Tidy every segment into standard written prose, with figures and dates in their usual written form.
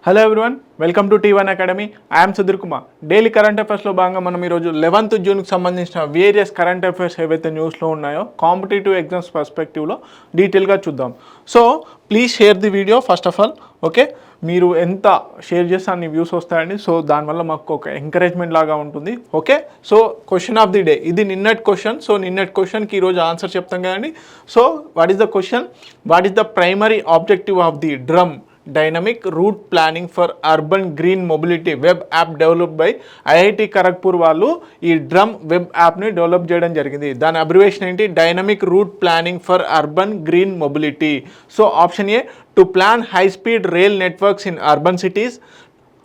Hello everyone, welcome to T1 academy. I'm Sudheer Kumar. Daily current అఫైర్స్లో భాగంగా మనం ఈరోజు 11th జూన్కి సంబంధించిన వేరియస్ కరెంట్ అఫైర్స్ ఏవైతే న్యూస్లో ఉన్నాయో కాంపిటేటివ్ ఎగ్జామ్స్ పర్స్పెక్టివ్లో డీటెయిల్గా చూద్దాం. So please share the video first of all. Okay, మీరు ఎంత షేర్ చేస్తే అన్ని వ్యూస్ వస్తాయండి. సో దానివల్ల మాకు ఒక ఎంకరేజ్మెంట్ లాగా ఉంటుంది. Okay, so question of the day, ఇది నిన్నటి క్వశ్చన్. సో నిన్నటి క్వశ్చన్కి ఈరోజు ఆన్సర్ చెప్తాం కదండి. So what is the question? What is the primary objective of the drum dynamic route planning for urban green mobility web app develop by IIT Kharagpur వాళ్ళు ఈ drum web యాప్ని డెవలప్ చేయడం జరిగింది. దాని అబ్రివేషన్ ఏంటి? Dynamic route planning for urban green mobility. So option A, to plan high speed rail networks in urban cities.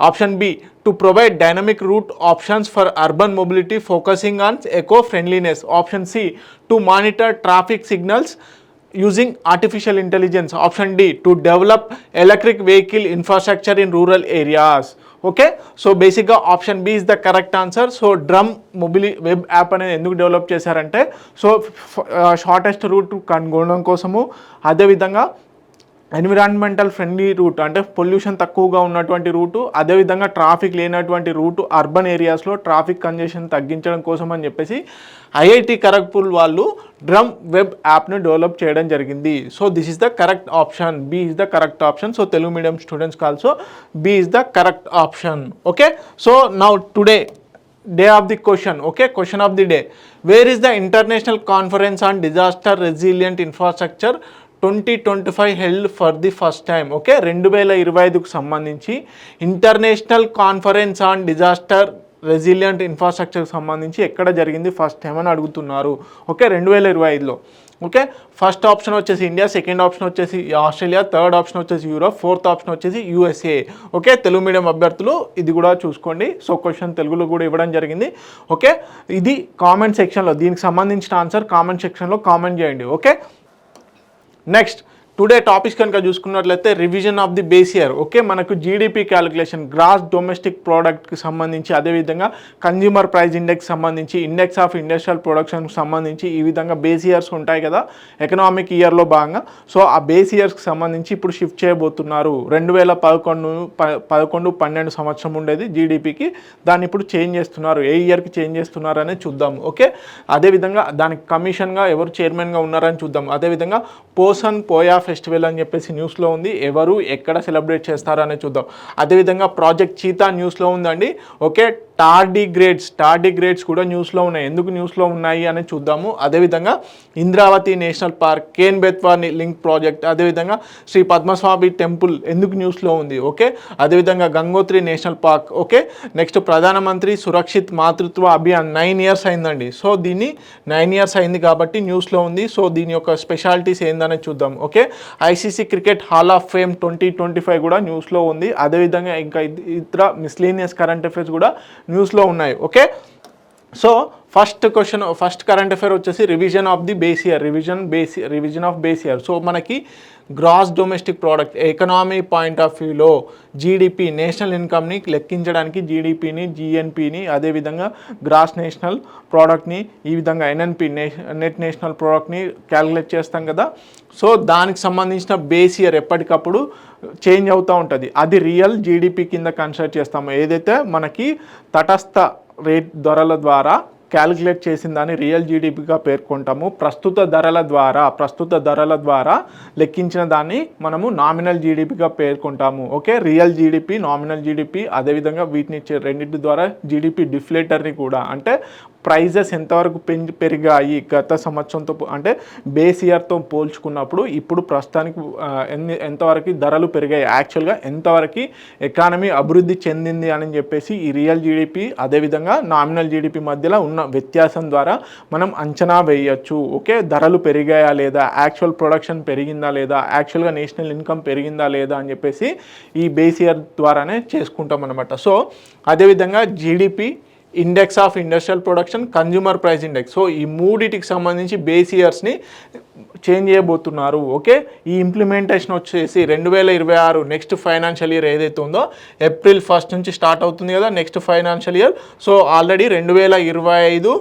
Option B, to provide dynamic route options for urban mobility focusing on eco-friendliness. Option C, to monitor traffic signals using artificial intelligence. Option D, to develop electric vehicle infrastructure in rural areas. Okay, so బేసిక్గా option B is the correct answer. So drum web app అనేది ఎందుకు develop చేశారంటే, so shortest route కనుగొనడం కోసము, అదేవిధంగా environmental friendly route అంటే pollution తక్కువగా ఉన్నటువంటి రూటు, అదేవిధంగా ట్రాఫిక్ లేనటువంటి రూటు, అర్బన్ ఏరియాస్లో ట్రాఫిక్ కంజెషన్ తగ్గించడం కోసం అని చెప్పేసి ఐఐటి ఖరగ్పూర్ వాళ్ళు డ్రమ్ వెబ్ యాప్ను డెవలప్ చేయడం జరిగింది. So this is the correct option. B is the correct option. So Telugu medium స్టూడెంట్స్కి also B is the correct option. Okay, so now today day of the question. Okay, question of the day, where is the international conference on disaster resilient infrastructure 2025 held for the first time. Okay, 2025కు సంబంధించి international conference on disaster resilient ఇన్ఫ్రాస్ట్రక్చర్కి సంబంధించి ఎక్కడ జరిగింది first time అని అడుగుతున్నారు. Okay, 2025లో. Okay, first option వచ్చేసి India, second option వచ్చేసి ఆస్ట్రేలియా, థర్డ్ ఆప్షన్ వచ్చేసి యూరోప్, ఫోర్త్ ఆప్షన్ వచ్చేసి యూఎస్ఏ. ఓకే, తెలుగు మీడియం అభ్యర్థులు ఇది కూడా చూసుకోండి. సో క్వశ్చన్ తెలుగులో కూడా ఇవ్వడం జరిగింది. ఓకే, ఇది కామెంట్ సెక్షన్లో, దీనికి సంబంధించిన ఆన్సర్ కామెంట్ సెక్షన్లో కామెంట్ చేయండి. ఓకే, నెక్స్ట్ టుడే టాపిక్స్ కనుక చూసుకున్నట్లయితే revision of the base year. Okay, మనకు జీడిపి క్యాలిక్యులేషన్, గ్రాస్ డొమెస్టిక్ ప్రోడక్ట్కి సంబంధించి, అదేవిధంగా కన్జ్యూమర్ ప్రైస్ ఇండెక్స్ సంబంధించి, ఇండెక్స్ ఆఫ్ ఇండస్ట్రియల్ ప్రొడక్షన్కి సంబంధించి ఈ విధంగా బేస్ ఇయర్స్ ఉంటాయి కదా ఎకనామిక్ ఇయర్లో భాగంగా. సో ఆ బేస్ ఇయర్స్కి సంబంధించి ఇప్పుడు షిఫ్ట్ చేయబోతున్నారు. 2011-12 సంవత్సరం ఉండేది జీడిపికి, దాన్ని ఇప్పుడు చేంజ్ చేస్తున్నారు. ఏ ఇయర్కి చేంజ్ చేస్తున్నారు అనేది చూద్దాం. ఓకే, అదేవిధంగా దానికి కమిషన్గా ఎవరు చైర్మన్గా ఉన్నారని చూద్దాం. అదేవిధంగా పోయా ఫెస్టివల్ అని చెప్పేసి న్యూస్లో ఉంది, ఎవరు ఎక్కడ సెలబ్రేట్ చేస్తారో అనేది చూద్దాం. అదేవిధంగా ప్రాజెక్ట్ చీతా న్యూస్లో ఉందండి. ఓకే, టార్డిగ్రేడ్స్ కూడా న్యూస్లో ఉన్నాయి. ఎందుకు న్యూస్లో ఉన్నాయి అనేది చూద్దాము. అదేవిధంగా Indravati national park, Ken Betwa link project, అదేవిధంగా శ్రీ పద్మస్వామి టెంపుల్ ఎందుకు న్యూస్లో ఉంది. ఓకే, అదేవిధంగా Gangotri national park. Okay, next Pradhan Mantri Surakshit మాతృత్వ అభియాన్ 9 years అయిందండి. సో దీన్ని 9 years అయింది కాబట్టి న్యూస్లో ఉంది. సో దీని యొక్క స్పెషాలిటీస్ ఏందనేది చూద్దాం. Okay, ICC cricket hall of fame 2025 కూడా న్యూస్లో ఉంది. అదేవిధంగా ఇంకా ఇతర మిస్లీనియస్ కరెంట్ అఫైర్స్ కూడా న్యూస్లో ఉన్నాయి. Okay, so first current affair వచ్చేసి revision of the base year, revision of base year. So మనకి gross domestic product economy point of వ్యూలో జీడిపి, నేషనల్ ఇన్కమ్ని లెక్కించడానికి జీడిపిని, జిఎన్పిని, అదేవిధంగా గ్రాస్ నేషనల్ ప్రోడక్ట్ని, ఈ విధంగా ఎన్ఎన్పి, నెట్ నేషనల్ ప్రోడక్ట్ని క్యాలిక్యులేట్ చేస్తాం కదా. సో దానికి సంబంధించిన బేస్ ఇయర్ ఎప్పటికప్పుడు చేంజ్ అవుతూ ఉంటుంది. అది రియల్ జీడిపి కింద కన్సిడర్ చేస్తాము. ఏదైతే మనకి తటస్థ రేట్ ధరల ద్వారా క్యాలిక్యులేట్ చేసిన దాన్ని రియల్ జీడిపిగా పేర్కొంటాము. ప్రస్తుత ధరల ద్వారా లెక్కించిన దాన్ని మనము నామినల్ జీడిపిగా పేర్కొంటాము. Okay, real GDP, nominal GDP, అదేవిధంగా వీటిని రెండింటి ద్వారా జీడిపి డిఫ్లేటర్ని కూడా, అంటే ప్రైజెస్ ఎంతవరకు పెరిగాయి గత సంవత్సరంతో, అంటే బేస్ ఇయర్తో పోల్చుకున్నప్పుడు ఇప్పుడు ప్రస్తుతానికి ఎంతవరకు ధరలు పెరిగాయి, యాక్చువల్గా ఎంతవరకు ఎకానమీ అభివృద్ధి చెందింది అని చెప్పేసి ఈ రియల్ జీడిపి, అదేవిధంగా నామినల్ జీడిపి మధ్యలో ఉన్న వ్యత్యాసం ద్వారా మనం అంచనా వేయచ్చు. ఓకే, ధరలు పెరిగాయా లేదా, యాక్చువల్ ప్రొడక్షన్ పెరిగిందా లేదా, యాక్చువల్గా నేషనల్ ఇన్కమ్ పెరిగిందా లేదా అని చెప్పేసి ఈ బేస్ ఇయర్ ద్వారానే చేసుకుంటాం అనమాట. సో అదేవిధంగా GDP, index of industrial production, consumer price index, so ఈ మూడిటికి సంబంధించి బేస్ ఇయర్స్ని చేంజ్ చేయబోతున్నారు. ఓకే, ఈ ఇంప్లిమెంటేషన్ వచ్చేసి 2026 నెక్స్ట్ ఫైనాన్షియల్ ఇయర్ ఏదైతే ఉందో April 1 నుంచి స్టార్ట్ అవుతుంది కదా next financial year. So already 2025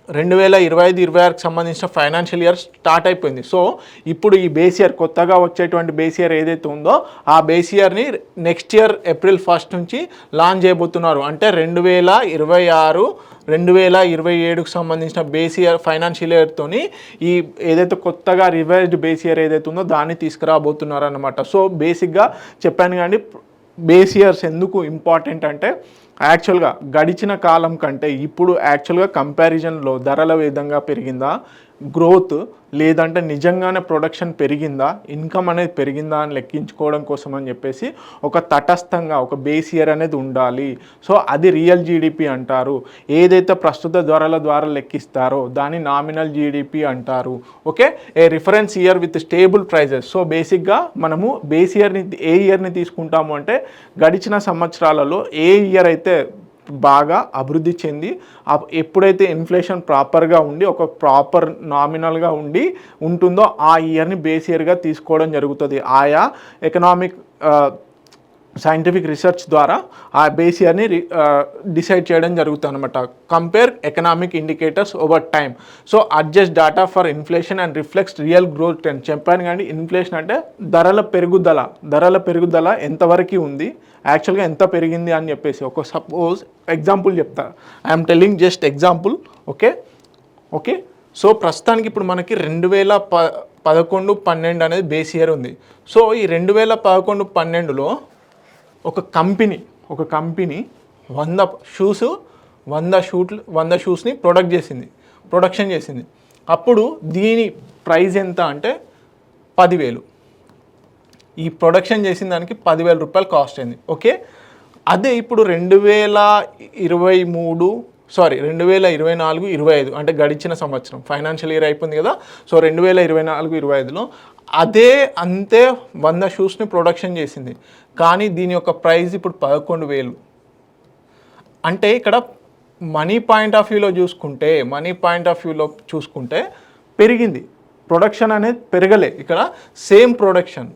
2025-26కి సంబంధించిన ఫైనాన్షియల్ ఇయర్ స్టార్ట్ అయిపోయింది. సో ఇప్పుడు ఈ బేస్ ఇయర్ కొత్తగా వచ్చేటువంటి బేస్ ఇయర్ ఏదైతే ఉందో ఆ బేస్ ఇయర్ని నెక్స్ట్ ఇయర్ April 1 నుంచి లాంచ్ చేయబోతున్నారు. అంటే 2026-2027కు సంబంధించిన బేస్ ఇయర్ ఫైనాన్షియల్ ఇయర్తోని ఈ ఏదైతే కొత్తగా రివైజ్డ్ బేస్ ఇయర్ ఏదైతే ఉందో దాన్ని తీసుకురాబోతున్నారు అన్నమాట. సో బేసిక్గా చెప్పాను కానీ బేస్ ఇయర్స్ ఎందుకు ఇంపార్టెంట్ అంటే యాక్చువల్గా గడిచిన కాలం కంటే ఇప్పుడు యాక్చువల్గా కంపారిజన్లో ధరల విధంగా పెరిగిందా, గ్రోత్ లేదంటే నిజంగానే ప్రొడక్షన్ పెరిగిందా, ఇన్కమ్ అనేది పెరిగిందా అని లెక్కించుకోవడం కోసం అని చెప్పేసి ఒక తటస్థంగా ఒక బేస్ ఇయర్ అనేది ఉండాలి. సో అది రియల్ జీడిపి అంటారు. ఏదైతే ప్రస్తుత ధరల ద్వారా లెక్కిస్తారో దాన్ని నామినల్ జీడిపి అంటారు. Okay, a reference year with stable prices. So బేసిక్గా మనము బేస్ ఇయర్ని ఏ ఇయర్ని తీసుకుంటాము అంటే గడిచిన సంవత్సరాలలో ఏ ఇయర్ అయితే బాగా అభివృద్ధి చెంది ఎప్పుడైతే ఇన్ఫ్లేషన్ ప్రాపర్గా ఉండి ఒక ప్రాపర్ నామినల్గా ఉంటుందో ఆ ఇయర్ని బేస్ ఇయర్గా తీసుకోవడం జరుగుతుంది. ఆయా ఎకనామిక్ సైంటిఫిక్ రీసెర్చ్ ద్వారా ఆ బేస్ ఇయర్ని డిసైడ్ చేయడం జరుగుతుంది అనమాట. Compare economic indicators over time. So adjust data for inflation and reflects real growth trend. చెప్పాను కానీ ఇన్ఫ్లేషన్ అంటే ధరల పెరుగుదల ఎంతవరకు ఉంది, యాక్చువల్గా ఎంత పెరిగింది అని చెప్పేసి ఒక సపోజ్ ఎగ్జాంపుల్ చెప్తా. I'm telling just example. Okay. So ప్రస్తుతానికి ఇప్పుడు మనకి 2011-12 అనేది బేస్ ఇయర్ ఉంది. సో ఈ 2011-12లో ఒక కంపెనీ 100 షూస్ని ప్రొడక్షన్ చేసింది. అప్పుడు దీని ప్రైస్ ఎంత అంటే 10,000. ఈ ప్రొడక్షన్ చేసిన దానికి 10,000 రూపాయలు కాస్ట్ అయింది. ఓకే, అదే ఇప్పుడు 2024-25 అంటే గడిచిన సంవత్సరం ఫైనాన్షియల్ ఇయర్ అయిపోయింది కదా. సో 2024-25లో అంతే 100 షూస్ని ప్రొడక్షన్ చేసింది. కానీ దీని యొక్క ప్రైస్ ఇప్పుడు 11,000. అంటే ఇక్కడ మనీ పాయింట్ ఆఫ్ వ్యూలో చూసుకుంటే పెరిగింది. ప్రొడక్షన్ అనేది పెరగలే, ఇక్కడ సేమ్ ప్రొడక్షన్,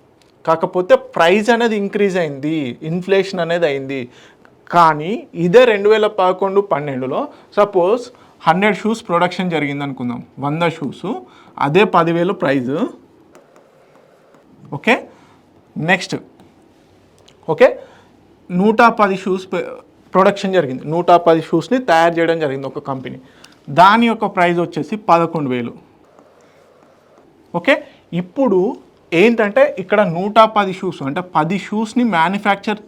కాకపోతే ప్రైస్ అనేది ఇంక్రీజ్ అయింది, ఇన్ఫ్లేషన్ అనేది అయింది. కానీ ఇదే 2011-12లో సపోజ్ 100 షూస్ ప్రొడక్షన్ జరిగింది అనుకుందాం, 100 షూస్, అదే 10,000 price. Okay, next 110 shoes production జరిగింది. 110 షూస్ని తయారు చేయడం జరిగింది ఒక కంపెనీ. దాని యొక్క ప్రైస్ వచ్చేసి 11,000. ఓకే, ఇప్పుడు ఏంటంటే ఇక్కడ 110 షూస్ అంటే 10 షూస్ని మ్యానుఫ్యాక్చర్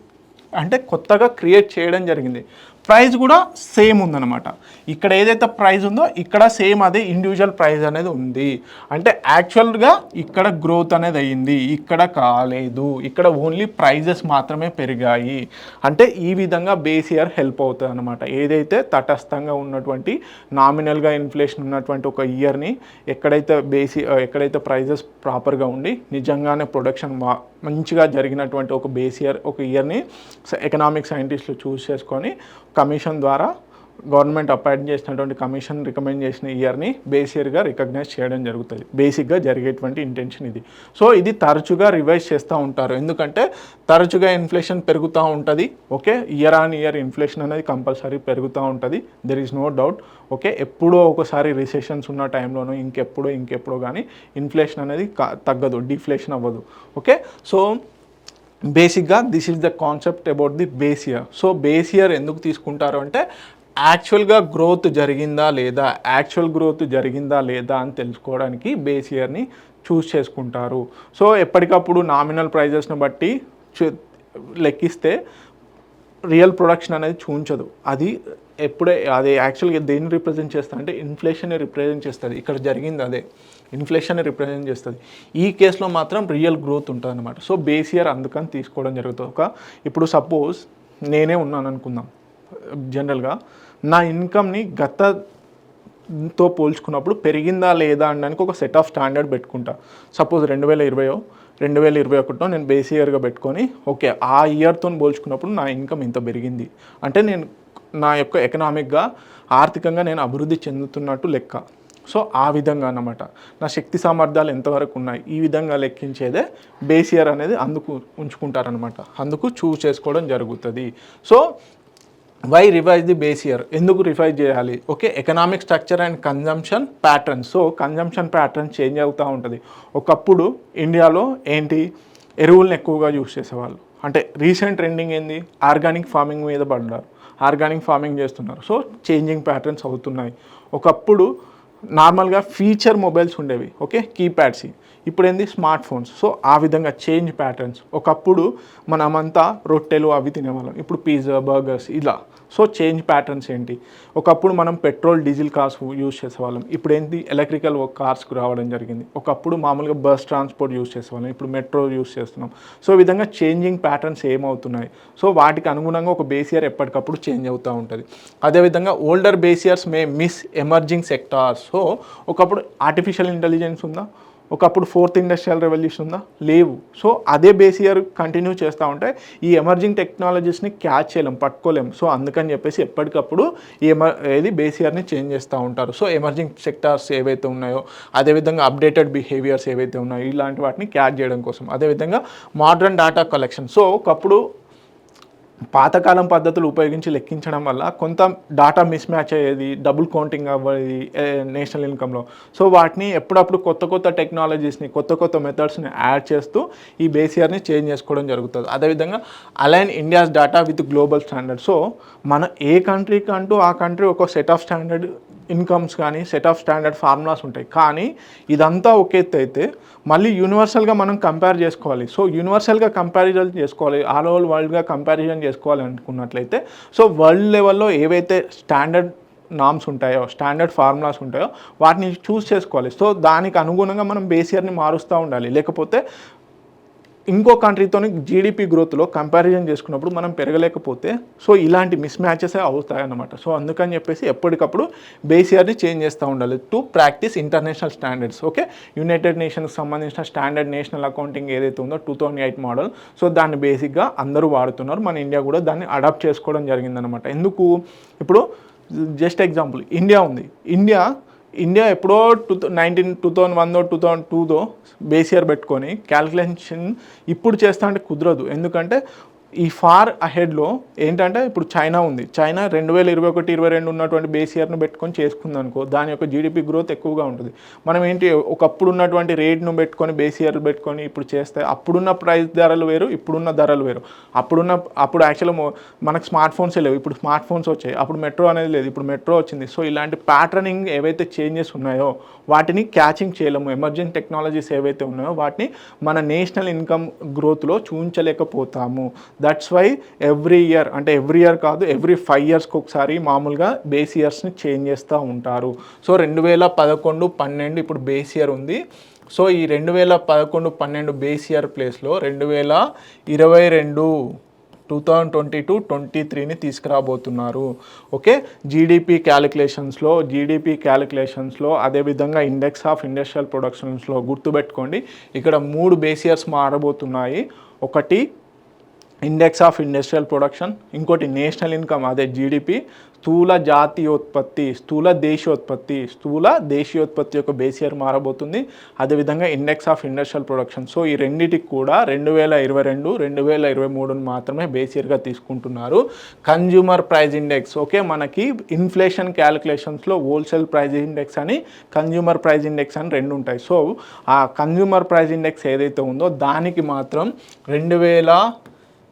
అంటే కొత్తగా క్రియేట్ చేయడం జరిగింది. ప్రైస్ కూడా సేమ్ ఉందన్నమాట. ఇక్కడ ఏదైతే ప్రైస్ ఉందో ఇక్కడ సేమ్ అదే ఇండివిజువల్ ప్రైస్ అనేది ఉంది. అంటే యాక్చువల్గా ఇక్కడ గ్రోత్ అనేది అయ్యింది, ఇక్కడ కాలేదు, ఇక్కడ ఓన్లీ ప్రైజెస్ మాత్రమే పెరిగాయి. అంటే ఈ విధంగా బేస్ ఇయర్ హెల్ప్ అవుతుంది అనమాట. ఏదైతే తటస్థంగా ఉన్నటువంటి నామినల్గా ఇన్ఫ్లేషన్ ఉన్నటువంటి ఒక ఇయర్ని ఎక్కడైతే ప్రైజెస్ ప్రాపర్గా ఉండి నిజంగానే ప్రొడక్షన్ మంచిగా జరిగినటువంటి ఒక బేస్ ఇయర్ ఒక ఇయర్ని ఎకనామిక్ సైంటిస్టులు చూస్ చేసుకొని కమిషన్ ద్వారా గవర్నమెంట్ అపాయింట్ చేసినటువంటి కమిషన్ రికమెండ్ చేసిన ఇయర్ని బేస్ ఇయర్గా రికగ్నైజ్ చేయడం జరుగుతుంది. బేసిక్గా జరిగేటువంటి ఇంటెన్షన్ ఇది. సో ఇది తరచుగా రివైజ్ చేస్తూ ఉంటారు, ఎందుకంటే తరచుగా ఇన్ఫ్లేషన్ పెరుగుతూ ఉంటుంది. Okay, year on year inflation అనేది కంపల్సరీ పెరుగుతూ ఉంటుంది, there is no doubt. Okay, ఎప్పుడో ఒకసారి రిసెషన్స్ ఉన్న టైంలోనూ ఇంకెప్పుడో కానీ ఇన్ఫ్లేషన్ అనేది తగ్గదు, డిఫ్లేషన్ అవ్వదు. ఓకే, సో బేసిక్గా this is the concept about the base year. So base year ఎందుకు తీసుకుంటారు అంటే యాక్చువల్ గ్రోత్ జరిగిందా లేదా అని తెలుసుకోవడానికి బేస్ ఇయర్ని చూస్ చేసుకుంటారు. సో ఎప్పటికప్పుడు నామినల్ ప్రైజెస్ని బట్టి లెక్కిస్తే రియల్ ప్రొడక్షన్ అనేది చూపించదు. అది యాక్చువల్గా దేన్ని రిప్రజెంట్ చేస్తుంది అంటే ఇన్ఫ్లేషన్ రిప్రజెంట్ చేస్తుంది. ఇక్కడ జరిగింది అదే ఇన్ఫ్లేషన్ రిప్రజెంట్ చేస్తుంది. ఈ కేసులో మాత్రం రియల్ గ్రోత్ ఉంటుంది అనమాట. సో బేస్ ఇయర్ అందుకని తీసుకోవడం జరుగుతుంది. ఇప్పుడు సపోజ్ నేనే ఉన్నాను అనుకుందాం, జనరల్గా నా ఇన్కమ్ని గతతో పోల్చుకున్నప్పుడు పెరిగిందా లేదా అనడానికి ఒక సెట్ ఆఫ్ స్టాండర్డ్ పెట్టుకుంటా. సపోజ్ 2020-2021 నేను బేస్ ఇయర్గా పెట్టుకొని ఓకే ఆ ఇయర్తో పోల్చుకున్నప్పుడు నా ఇన్కమ్ ఇంత పెరిగింది అంటే నేను నా యొక్క ఎకనామిక్గా ఆర్థికంగా నేను అభివృద్ధి చెందుతున్నట్టు లెక్క. సో ఆ విధంగా అన్నమాట నా శక్తి సామర్థ్యాలు ఎంతవరకు ఉన్నాయి ఈ విధంగా లెక్కించేదే బేస్ ఇయర్ అనేది అందుకు ఉంచుకుంటారనమాట, అందుకు చూస్ చేసుకోవడం జరుగుతుంది. So why revise the base year, ఎందుకు రివైజ్ చేయాలి? Okay, economic structure and consumption pattern. So consumption pattern change అవుతూ ఉంటుంది. ఒకప్పుడు ఇండియాలో ఏంటి, ఎరువులను ఎక్కువగా యూస్ చేసేవాళ్ళు. అంటే రీసెంట్ ట్రెండింగ్ ఏంది, ఆర్గానిక్ ఫార్మింగ్ మీద పడ్డారు, ఆర్గానిక్ ఫార్మింగ్ చేస్తున్నారు. సో చేంజింగ్ ప్యాటర్న్స్ అవుతున్నాయి. ఒకప్పుడు నార్మల్గా ఫీచర్ మొబైల్స్ ఉండేవి, ఓకే, కీప్యాడ్స్. ఇప్పుడు ఏంది, స్మార్ట్ ఫోన్స్. సో ఆ విధంగా చేంజ్ ప్యాటర్న్స్. ఒకప్పుడు మనమంతా రొట్టెలు అవి తినేవాళ్ళం, ఇప్పుడు పిజ్జా, బర్గర్స్ ఇలా. సో చేంజ్ ప్యాటర్న్స్ ఏంటి, ఒకప్పుడు మనం పెట్రోల్ డీజిల్ కార్స్ యూజ్ చేసేవాళ్ళం, ఇప్పుడు ఏంటి ఎలక్ట్రికల్ కార్స్కి రావడం జరిగింది. ఒకప్పుడు మామూలుగా బస్ ట్రాన్స్పోర్ట్ యూజ్ చేసేవాళ్ళం, ఇప్పుడు మెట్రో యూజ్ చేస్తున్నాం. సో ఈ విధంగా చేంజింగ్ ప్యాటర్న్స్ ఏమవుతున్నాయి. సో వాటికి అనుగుణంగా ఒక బేస్ ఇయర్ ఎప్పటికప్పుడు చేంజ్ అవుతూ ఉంటుంది. అదేవిధంగా ఓల్డర్ బేస్ ఇయర్స్ మే మిస్ ఎమర్జింగ్ సెక్టార్స్. సో ఒకప్పుడు ఆర్టిఫిషియల్ ఇంటెలిజెన్స్ ఉందా, ఒకప్పుడు ఫోర్త్ ఇండస్ట్రియల్ రెవల్యూషన్ ఉందా, లేవు. సో అదే బేస్ ఇయర్ కంటిన్యూ చేస్తూ ఉంటే ఈ ఎమర్జింగ్ టెక్నాలజీస్ని క్యాచ్ చేయలేం, పట్టుకోలేం. సో అందుకని చెప్పేసి ఎప్పటికప్పుడు ఏది బేస్ ఇయర్ని చేంజ్ చేస్తూ ఉంటారు. సో ఎమర్జింగ్ సెక్టార్స్ ఏవైతే ఉన్నాయో, అదేవిధంగా అప్డేటెడ్ బిహేవియర్స్ ఏవైతే ఉన్నాయో, ఇలాంటి వాటిని క్యాచ్ చేయడం కోసం. అదేవిధంగా మోడర్న్ డేటా కలెక్షన్. సో ఒకప్పుడు పాతకాలం పద్ధతులు ఉపయోగించి లెక్కించడం వల్ల కొంత డాటా మిస్ మ్యాచ్ అయ్యేది, డబుల్ కౌంటింగ్ అవ్వేది నేషనల్ ఇన్కంలో. సో వాటిని ఎప్పుడప్పుడు కొత్త టెక్నాలజీస్ని, కొత్త మెథడ్స్ని యాడ్ చేస్తూ ఈ బేస్ ఇయర్ని చేంజ్ చేసుకోవడం జరుగుతుంది. అదేవిధంగా align India's data with global standard. So మన ఏ కంట్రీకి అంటూ ఆ కంట్రీ ఒక సెట్ ఆఫ్ స్టాండర్డ్ ఇన్కమ్స్ కానీ, సెట్ ఆఫ్ స్టాండర్డ్ ఫార్ములాస్ ఉంటాయి. కానీ ఇదంతా ఒక ఎత్తు అయితే మళ్ళీ యూనివర్సల్గా మనం కంపేర్ చేసుకోవాలి. సో యూనివర్సల్గా కంపారిజన్ చేసుకోవాలి, ఆల్ ఓవర్ వరల్డ్గా కంపారిజన్ చేసుకోవాలి అనుకున్నట్లయితే, సో వరల్డ్ లెవెల్లో ఏవైతే స్టాండర్డ్ నామ్స్ ఉంటాయో, స్టాండర్డ్ ఫార్ములాస్ ఉంటాయో వాటిని చూస్ చేసుకోవాలి. సో దానికి అనుగుణంగా మనం బేస్ ఇయర్ని మారుస్తూ ఉండాలి. లేకపోతే ఇంకో కంట్రీతో జీడిపి గ్రోత్లో కంపారిజన్ చేసుకున్నప్పుడు మనం పెరగలేకపోతే సో ఇలాంటి మిస్ మ్యాచెస్ అవుతాయి అన్నమాట. సో అందుకని చెప్పేసి ఎప్పటికప్పుడు బేస్ ఇయర్ని చేంజ్ చేస్తూ ఉండాలి to practice international standards. Okay, united నేషన్స్కి సంబంధించిన స్టాండర్డ్ నేషనల్ అకౌంటింగ్ ఏదైతే ఉందో 2008 మోడల్, సో దాన్ని బేసిక్గా అందరూ వాడుతున్నారు. మన ఇండియా కూడా దాన్ని అడాప్ట్ చేసుకోవడం జరిగిందనమాట. ఎందుకు, ఇప్పుడు జస్ట్ ఎగ్జాంపుల్ ఇండియా ఉంది. ఇండియా ఎప్పుడో 2001 2002 బేస్ ఇయర్ పెట్టుకొని క్యాల్కులేషన్ ఇప్పుడు చేస్తా అంటే కుదరదు. ఎందుకంటే ఈ ఫార్ అహెడ్లో ఏంటంటే ఇప్పుడు చైనా ఉంది. చైనా 2021-22 ఉన్నటువంటి బేస్ ఇయర్ను పెట్టుకొని చేసుకుందనుకో, దాని యొక్క జీడిపి గ్రోత్ ఎక్కువగా ఉంటుంది. మనం ఏంటి ఒకప్పుడు ఉన్నటువంటి రేట్ను పెట్టుకొని బేస్ ఇయర్ పెట్టుకొని ఇప్పుడు చేస్తే అప్పుడున్న ప్రైస్ ధరలు వేరు, ఇప్పుడున్న ధరలు వేరు. అప్పుడు యాక్చువల్గా మనకు స్మార్ట్ ఫోన్సే లేవు, ఇప్పుడు స్మార్ట్ ఫోన్స్ వచ్చాయి. అప్పుడు మెట్రో అనేది లేదు, ఇప్పుడు మెట్రో వచ్చింది. సో ఇలాంటి ప్యాటర్నింగ్ ఏవైతే చేంజెస్ ఉన్నాయో వాటిని క్యాచింగ్ చేయలేము. ఎమర్జింగ్ టెక్నాలజీస్ ఏవైతే ఉన్నాయో వాటిని మన నేషనల్ ఇన్కమ్ గ్రోత్లో చూపించలేకపోతాము. దట్స్ వై ఎవ్రీ ఇయర్ కాదు, ఎవ్రీ 5 ఇయర్స్కి ఒకసారి మామూలుగా బేస్ ఇయర్స్ని చేంజ్ చేస్తూ ఉంటారు. సో 2011-12 ఇప్పుడు బేస్ ఇయర్ ఉంది. సో ఈ 2011-12 బేస్ ఇయర్ ప్లేస్లో 2022-23ని తీసుకురాబోతున్నారు. ఓకే, జీడిపి క్యాలిక్యులేషన్స్లో అదేవిధంగా ఇండెక్స్ ఆఫ్ ఇండస్ట్రియల్ ప్రొడక్షన్స్లో గుర్తుపెట్టుకోండి, ఇక్కడ 3 బేస్ ఇయర్స్ మారబోతున్నాయి. ఒకటి ఇండెక్స్ ఆఫ్ ఇండస్ట్రియల్ ప్రొడక్షన్, ఇంకోటి నేషనల్ ఇన్కమ్ అదే జీడిపి, స్థూల దేశీయోత్పత్తి యొక్క బేస్ ఇయర్ మారబోతుంది. అదేవిధంగా index of industrial production. So ఈ రెండింటికి కూడా 2022-2023 మాత్రమే బేస్ ఇయర్గా తీసుకుంటున్నారు. కన్జ్యూమర్ ప్రైస్ ఇండెక్స్, ఓకే, మనకి ఇన్ఫ్లేషన్ క్యాలిక్యులేషన్స్లో హోల్సేల్ ప్రైస్ ఇండెక్స్ అని, కన్జ్యూమర్ ప్రైస్ ఇండెక్స్ అని 2 ఉంటాయి. సో ఆ కన్జ్యూమర్ ప్రైస్ ఇండెక్స్ ఏదైతే ఉందో దానికి మాత్రం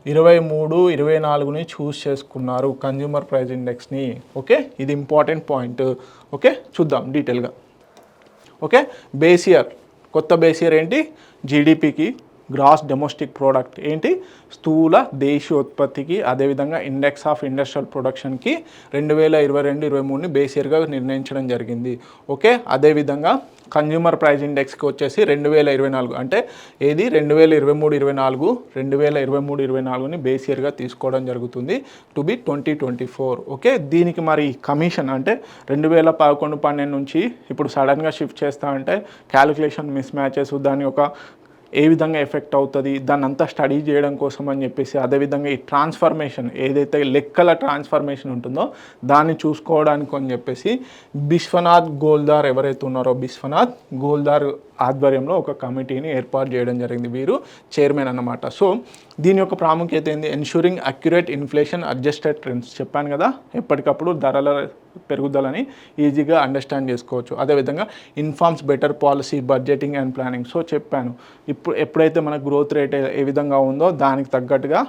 2023-24ని చూస్ చేసుకున్నారు కన్జ్యూమర్ ప్రైస్ ఇండెక్స్ని. ఓకే, ఇది ఇంపార్టెంట్ పాయింట్. ఓకే, చూద్దాం డీటెయిల్గా. ఓకే, బేస్ ఇయర్, కొత్త బేస్ ఇయర్ ఏంటి, జీడిపికి, గ్రాస్ డొమెస్టిక్ ప్రోడక్ట్ ఏంటి, స్థూల దేశీయోత్పత్తికి, అదేవిధంగా ఇండెక్స్ ఆఫ్ ఇండస్ట్రియల్ ప్రొడక్షన్కి 2022-23ని బేస్ ఇయర్గా నిర్ణయించడం జరిగింది. ఓకే, అదేవిధంగా కన్జ్యూమర్ ప్రైస్ ఇండెక్స్కి వచ్చేసి 2024 అంటే ఏది 2023-24, 2023-24ని బేస్ ఇయర్గా తీసుకోవడం జరుగుతుంది టు బి 2024. ఓకే, దీనికి మరి కమిషన్ అంటే 2011-12 నుంచి ఇప్పుడు సడన్గా షిఫ్ట్ చేస్తా అంటే క్యాలిక్యులేషన్ మిస్ మ్యాచెస్, దాని ఒక ఏ విధంగా ఎఫెక్ట్ అవుతుంది దాన్ని అంతా స్టడీ చేయడం కోసం అని చెప్పేసి, అదేవిధంగా ఈ ట్రాన్స్ఫర్మేషన్ ఏదైతే లెక్కల ట్రాన్స్ఫర్మేషన్ ఉంటుందో దాన్ని చూసుకోవడానికి అని చెప్పేసి బిశ్వనాథ్ గోల్దార్ ఎవరైతే ఉన్నారో బిశ్వనాథ్ గోల్దార్ ఆధ్వర్యంలో ఒక కమిటీని ఏర్పాటు చేయడం జరిగింది. వీరు చైర్మన్ అన్నమాట. సో దీని యొక్క ప్రాముఖ్యత ఏంది? Ensuring accurate inflation adjusted trends. చెప్పాను కదా, ఎప్పటికప్పుడు ధరల పెరుగుదలని ఈజీగా అండర్స్టాండ్ చేసుకోవచ్చు. అదేవిధంగా informs better policy budgeting and planning. So చెప్పాను, ఎప్పుడైతే మన గ్రోత్ రేట్ ఏ విధంగా ఉందో దానికి తగ్గట్టుగా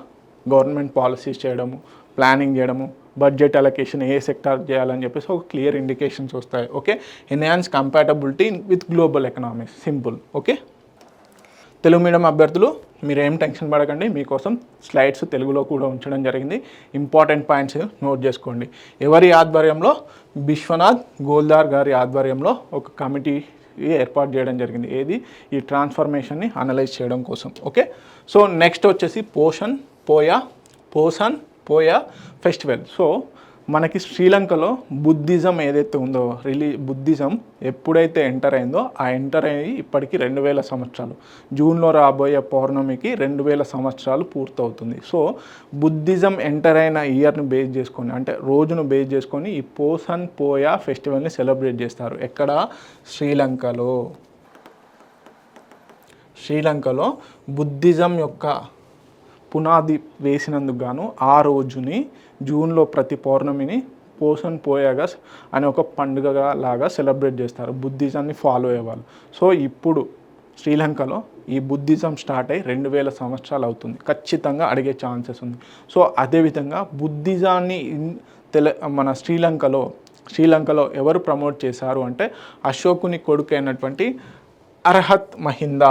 గవర్నమెంట్ పాలసీస్ చేయడము, ప్లానింగ్ చేయడము, బడ్జెట్ అలొకేషన్ ఏ సెక్టార్ చేయాలని చెప్పేసి ఒక క్లియర్ ఇండికేషన్స్ వస్తాయి. Okay, enhance compatibility with global economics. Simple. Okay, Telugu medium అభ్యర్థులు మీరు ఏం టెన్షన్ పడకండి, మీకోసం స్లైడ్స్ తెలుగులో కూడా ఉంచడం జరిగింది. ఇంపార్టెంట్ పాయింట్స్ నోట్ చేసుకోండి. ఎవరి ఆధ్వర్యంలో? విశ్వనాథ్ గోల్దార్ గారి ఆధ్వర్యంలో ఒక కమిటీ ఏర్పాటు చేయడం జరిగింది. ఏది? ఈ ట్రాన్స్ఫర్మేషన్ని అనలైజ్ చేయడం కోసం. ఓకే, సో నెక్స్ట్ వచ్చేసి పోషణ్ పోయా ఫెస్టివల్. సో మనకి శ్రీలంకలో బుద్ధిజం ఏదైతే ఉందో, బుద్ధిజం ఎప్పుడైతే ఎంటర్ అయిందో ఆ ఎంటర్ అయ్యి ఇప్పటికి 2000 సంవత్సరాలు, జూన్లో రాబోయే పౌర్ణమికి 2000 సంవత్సరాలు పూర్తవుతుంది. సో బుద్ధిజం ఎంటర్ అయిన ఇయర్ని బేస్ చేసుకొని, అంటే రోజును బేస్ చేసుకొని ఈ పోయా ఫెస్టివల్ని సెలబ్రేట్ చేస్తారు. ఎక్కడ? శ్రీలంకలో బుద్ధిజం యొక్క పునాది వేసినందుకు గాను ఆ రోజుని జూన్లో ప్రతి పౌర్ణమిని పోయాగా అనే ఒక పండుగ లాగా సెలబ్రేట్ చేస్తారు బుద్ధిజాన్ని ఫాలో అయ్యేవాళ్ళు. సో ఇప్పుడు శ్రీలంకలో ఈ బుద్ధిజం స్టార్ట్ అయ్యి 2000 సంవత్సరాలు అవుతుంది. ఖచ్చితంగా అడిగే ఛాన్సెస్ ఉంది. సో అదేవిధంగా బుద్ధిజాన్ని మన శ్రీలంకలో ఎవరు ప్రమోట్ చేశారు అంటే అశోకుని కొడుకు అయినటువంటి అర్హత్ మహిందా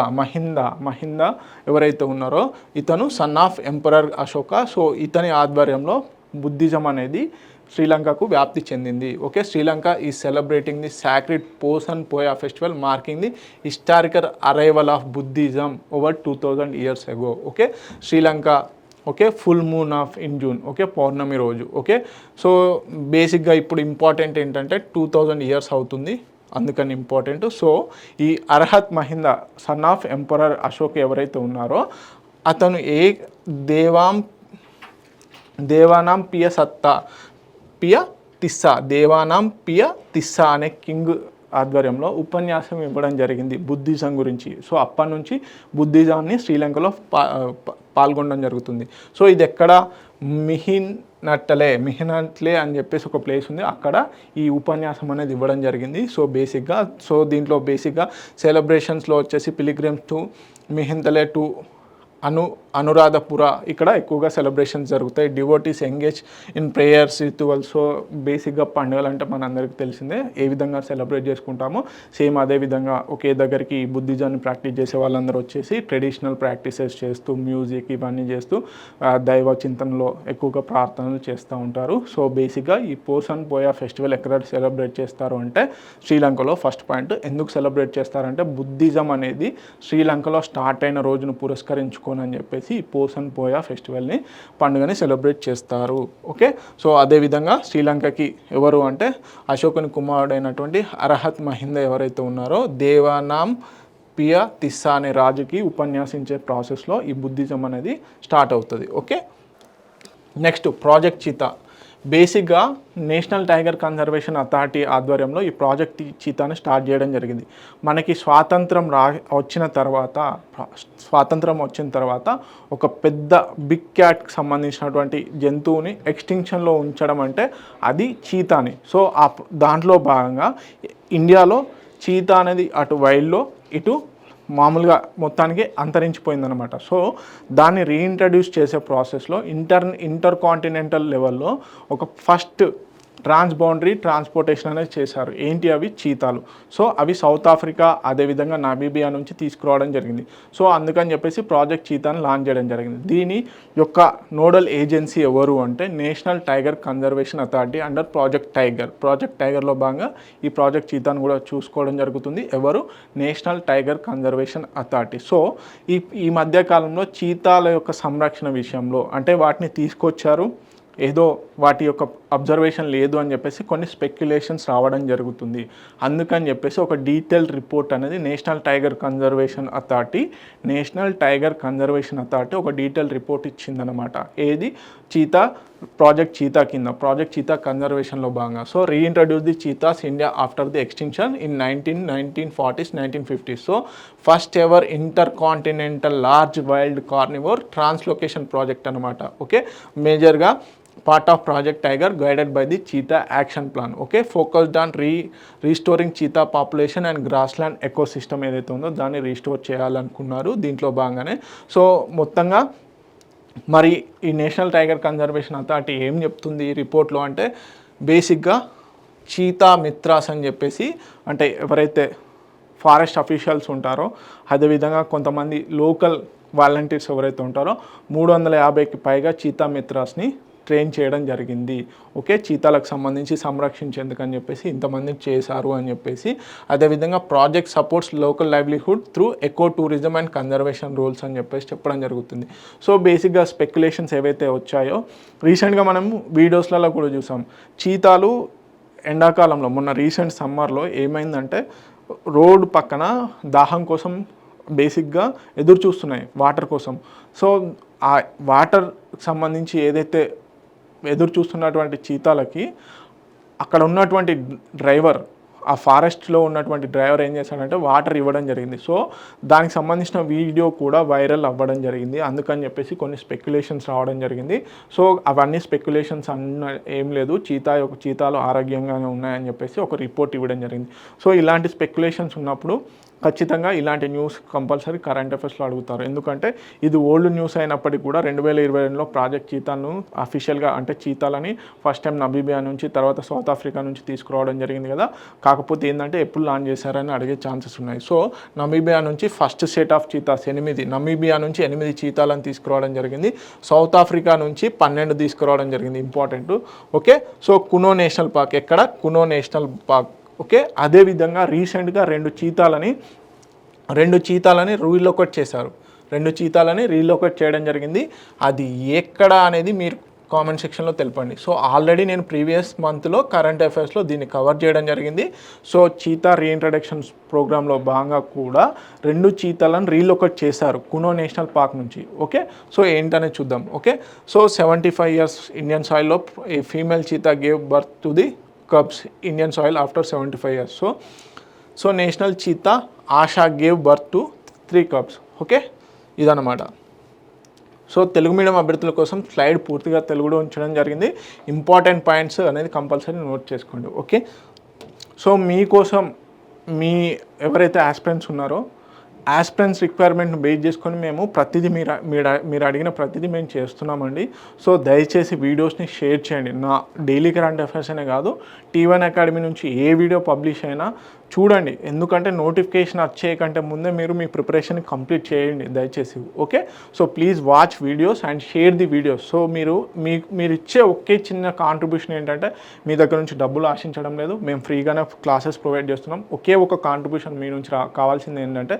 ఎవరైతే ఉన్నారో ఇతను son of emperor Ashoka. So ఇతని ఆధ్వర్యంలో బుద్ధిజం అనేది శ్రీలంకకు వ్యాప్తి చెందింది. ఓకే, శ్రీలంక ఈ celebrating the sacred Poya festival marking the historical arrival of Buddhism over 2000 years ago. Okay, Sri Lanka okay full moon of in June. Okay, పౌర్ణమి రోజు. ఓకే, సో బేసిక్గా ఇప్పుడు ఇంపార్టెంట్ ఏంటంటే 2000 years అవుతుంది, అందుకని ఇంపార్టెంట్. సో ఈ Arhat మహిందా son of emperor Ashok ఎవరైతే ఉన్నారో అతను దేవానాం పియ తిస్సా అనే కింగ్ ఆధ్వర్యంలో ఉపన్యాసం ఇవ్వడం జరిగింది బుద్ధిజం గురించి. సో అప్పటి నుంచి బుద్ధిజాన్ని శ్రీలంకలో పాల్గొనడం జరుగుతుంది. సో ఇది ఎక్కడ? మిహినట్లే అని చెప్పేసి ఒక ప్లేస్ ఉంది, అక్కడ ఈ ఉపన్యాసం అనేది ఇవ్వడం జరిగింది. సో దీంట్లో బేసిక్గా సెలబ్రేషన్స్లో వచ్చేసి పిలిగ్రిమ్స్ టు మిహింతలే టు అనురాధపుర ఇక్కడ ఎక్కువగా సెలబ్రేషన్స్ జరుగుతాయి. Devotees engage in prayers rituals. So బేసిక్గా పండుగలు అంటే మనందరికీ తెలిసిందే, ఏ విధంగా సెలబ్రేట్ చేసుకుంటామో సేమ్ అదే విధంగా ఒకే దగ్గరికి బుద్ధిజాన్ని ప్రాక్టీస్ చేసే వాళ్ళందరూ వచ్చేసి ట్రెడిషనల్ ప్రాక్టీసెస్ చేస్తూ మ్యూజిక్ ఇవన్నీ చేస్తూ దైవ చింతనలో ఎక్కువగా ప్రార్థనలు చేస్తూ ఉంటారు. సో బేసిక్గా ఈ పోయా ఫెస్టివల్ ఎక్కడ సెలబ్రేట్ చేస్తారు అంటే శ్రీలంకలో. ఫస్ట్ పాయింట్, ఎందుకు సెలబ్రేట్ చేస్తారంటే బుద్ధిజం అనేది శ్రీలంకలో స్టార్ట్ అయిన రోజును పురస్కరించుకొని అని చెప్పేసి ఈ పోయా ఫెస్టివల్ని పండుగని సెలబ్రేట్ చేస్తారు. ఓకే, సో అదేవిధంగా శ్రీలంకకి ఎవరు అంటే అశోకుని కుమారుడైనటువంటి అర్హత్ మహిందా ఎవరైతే ఉన్నారో దేవానాం పియ తిస్సా అనే రాజుకి ఉపన్యాసించే ప్రాసెస్లో ఈ బుద్ధిజం అనేది స్టార్ట్ అవుతుంది. Okay, next project cheetah. బేసిక్గా నేషనల్ టైగర్ కన్జర్వేషన్ అథారిటీ ఆధ్వర్యంలో ఈ ప్రాజెక్ట్ చీతాని స్టార్ట్ చేయడం జరిగింది. మనకి స్వాతంత్రం వచ్చిన తర్వాత ఒక పెద్ద బిగ్ క్యాట్కి సంబంధించినటువంటి జంతువుని ఎక్స్టింక్షన్లో ఉంచడం అంటే అది చీతాని. సో దాంట్లో భాగంగా ఇండియాలో చీతా అనేది అటు వైల్డ్లో ఇటు మామూలుగా మొత్తానికి అంతరించిపోయిందనమాట. సో దాన్ని రీఇంట్రడ్యూస్ చేసే ప్రాసెస్లో ఇంటర్ కాంటినెంటల్ లెవెల్లో ఒక ఫస్ట్ ట్రాన్స్బౌండరీ ట్రాన్స్పోర్టేషన్ అనేది చేశారు. ఏంటి అవి? చీతాలు. సో అవి సౌత్ ఆఫ్రికా అదేవిధంగా నామీబియా నుంచి తీసుకురావడం జరిగింది. సో అందుకని చెప్పేసి ప్రాజెక్ట్ చీతాను లాంచ్ చేయడం జరిగింది. దీని యొక్క నోడల్ ఏజెన్సీ ఎవరు అంటే national tiger conservation authority under project టైగర్లో భాగంగా ఈ ప్రాజెక్ట్ చీతాను కూడా చూసుకోవడం జరుగుతుంది. ఎవరు? National tiger conservation authority. So ఈ మధ్యకాలంలో చీతాల యొక్క సంరక్షణ విషయంలో అంటే వాటిని తీసుకొచ్చారు, ఏదో వాటి యొక్క అబ్జర్వేషన్ లేదు అని చెప్పేసి కొన్ని స్పెక్యులేషన్స్ రావడం జరుగుతుంది. అందుకని చెప్పేసి ఒక డీటెయిల్ రిపోర్ట్ అనేది నేషనల్ టైగర్ కన్జర్వేషన్ అథారిటీ ఒక డీటెయిల్ రిపోర్ట్ ఇచ్చిందనమాట. ఏది ప్రాజెక్ట్ చీతా కన్జర్వేషన్లో భాగంగా. So reintroduce the cheetahs India after the extinction in 1940s 1950s. So first ever intercontinental large wild carnivore translocation project అనమాట. Okay, మేజర్గా part of project tiger guided by the cheetah action plan. Okay, focused on restoring cheetah population and grassland ecosystem ఏదైతే ఉందో దాన్ని restore చేయాలనుకున్నారు దీంట్లో భాగంగానే. So మొత్తంగా మరి ఈ నేషనల్ టైగర్ కన్జర్వేషన్ అథారిటీ ఏం చెప్తుంది ఈ రిపోర్ట్లో అంటే, బేసిక్గా చీతా మిత్రాస్ అని చెప్పేసి, అంటే ఎవరైతే ఫారెస్ట్ అఫీషియల్స్ ఉంటారో, అదేవిధంగా కొంతమంది లోకల్ వాలంటీర్స్ ఎవరైతే ఉంటారో 350కి పైగా చీతా మిత్రాస్ని ట్రైన్ చేయడం జరిగింది. ఓకే, చీతాలకు సంబంధించి సంరక్షించేందుకని చెప్పేసి ఇంతమందిని చేశారు అని చెప్పేసి. అదేవిధంగా project supports local livelihood through eco tourism and conservation rules అని చెప్పేసి చెప్పడం జరుగుతుంది. సో బేసిక్గా స్పెక్యులేషన్స్ ఏవైతే వచ్చాయో రీసెంట్గా మనం వీడియోస్లలో కూడా చూసాం. చీతాలు ఎండాకాలంలో మొన్న రీసెంట్ సమ్మర్లో ఏమైందంటే రోడ్ పక్కన దాహం కోసం బేసిక్గా ఎదురు చూస్తున్నాయి వాటర్ కోసం. సో ఆ వాటర్ సంబంధించి ఏదైతే ఎదురు చూస్తున్నటువంటి చీతాలకి అక్కడ ఉన్నటువంటి డ్రైవర్, ఆ ఫారెస్ట్లో ఉన్నటువంటి డ్రైవర్ ఏం చేశాడంటే వాటర్ ఇవ్వడం జరిగింది. సో దానికి సంబంధించిన వీడియో కూడా వైరల్ అవ్వడం జరిగింది. అందుకని చెప్పేసి కొన్ని స్పెక్యులేషన్స్ రావడం జరిగింది. సో అవన్నీ స్పెక్యులేషన్స్ ఏం లేదు, చీతాలు ఆరోగ్యంగానే ఉన్నాయని చెప్పేసి ఒక రిపోర్ట్ ఇవ్వడం జరిగింది. సో ఇలాంటి స్పెక్యులేషన్స్ ఉన్నప్పుడు ఖచ్చితంగా ఇలాంటి న్యూస్ కంపల్సరీ కరెంట్ అఫైర్స్లో అడుగుతారు. ఎందుకంటే ఇది ఓల్డ్ న్యూస్ అయినప్పటికీ కూడా 2022లో ప్రాజెక్ట్ చీతాను అఫీషియల్గా, అంటే చీతాలని ఫస్ట్ టైం నమీబియా నుంచి తర్వాత సౌత్ ఆఫ్రికా నుంచి తీసుకురావడం జరిగింది కదా. కాకపోతే ఏంటంటే ఎప్పుడు లాంచ్ చేశారని అడిగే ఛాన్సెస్ ఉన్నాయి. సో నమీబియా నుంచి first set of cheetahs 8, Namibia నుంచి 8 చీతాలను తీసుకురావడం జరిగింది. సౌత్ ఆఫ్రికా నుంచి 12 తీసుకురావడం జరిగింది. Important. Okay, so Kuno national park, ఎక్కడ కునో నేషనల్ పార్క్. ఓకే, అదేవిధంగా రీసెంట్గా 2 చీతాలని రీలొకేట్ చేశారు. 2 చీతాలని రీలొకేట్ చేయడం జరిగింది. అది ఎక్కడ అనేది మీరు కామెంట్ సెక్షన్లో తెలపండి. సో ఆల్రెడీ నేను ప్రీవియస్ మంత్లో కరెంట్ అఫైర్స్లో దీన్ని కవర్ చేయడం జరిగింది. సో చీతా రీఇంట్రడక్షన్స్ ప్రోగ్రాంలో భాగంగా కూడా 2 చీతాలను రీలొకేట్ చేశారు కునో నేషనల్ పార్క్ నుంచి. ఓకే, సో ఏంటనే చూద్దాం. ఓకే, సో 75 years ఇండియన్ సాయిల్లో a female cheetah gave birth to the cubs Indian soil after 75 years. So national cheetah Asha gave birth to 3 cubs. Okay, ఇదన్నమాట. సో తెలుగు మీడియం అభ్యర్థుల కోసం slide పూర్తిగా తెలుగులో ఉంచడం జరిగింది. ఇంపార్టెంట్ పాయింట్స్ అనేది కంపల్సరీ నోట్ చేసుకోండి. ఓకే, సో మీకోసం ఎవరైతే ఆస్పిరెంట్స్ ఉన్నారో ఆస్పిరెంట్స్ రిక్వైర్మెంట్ని బేస్ చేసుకొని మేము ప్రతిదీ మీరు అడిగిన ప్రతిదీ మేము చేస్తున్నామండి. సో దయచేసి వీడియోస్ని షేర్ చేయండి. నా డైలీ కరెంట్ అఫైర్స్ అనే కాదు, T1 అకాడమీ నుంచి ఏ వీడియో పబ్లిష్ అయినా చూడండి. ఎందుకంటే నోటిఫికేషన్ వచ్చే కంటే ముందే మీరు మీ ప్రిపరేషన్ కంప్లీట్ చేయండి దయచేసి. Okay, so please watch videos and share the videos. So మీరు ఇచ్చే ఒకే చిన్న కాంట్రిబ్యూషన్ ఏంటంటే, మీ దగ్గర నుంచి డబ్బులు ఆశించడం లేదు, మేము ఫ్రీగానే క్లాసెస్ ప్రొవైడ్ చేస్తున్నాం. ఒకే ఒక కాంట్రిబ్యూషన్ మీ నుంచి కావాల్సింది ఏంటంటే,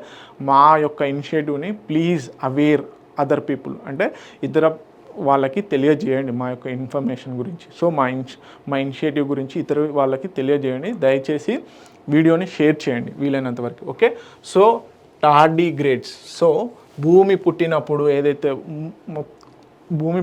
మా యొక్క ఇనిషియేటివ్ని ప్లీజ్ అవేర్ అదర్ పీపుల్, అంటే ఇతర వాళ్ళకి తెలియజేయండి మా యొక్క ఇన్ఫర్మేషన్ గురించి. సో మా ఇనిషియేటివ్ గురించి ఇతర వాళ్ళకి తెలియజేయండి. దయచేసి వీడియోని షేర్ చేయండి వీలైనంత వరకు. Okay, so tardigrades. సో భూమి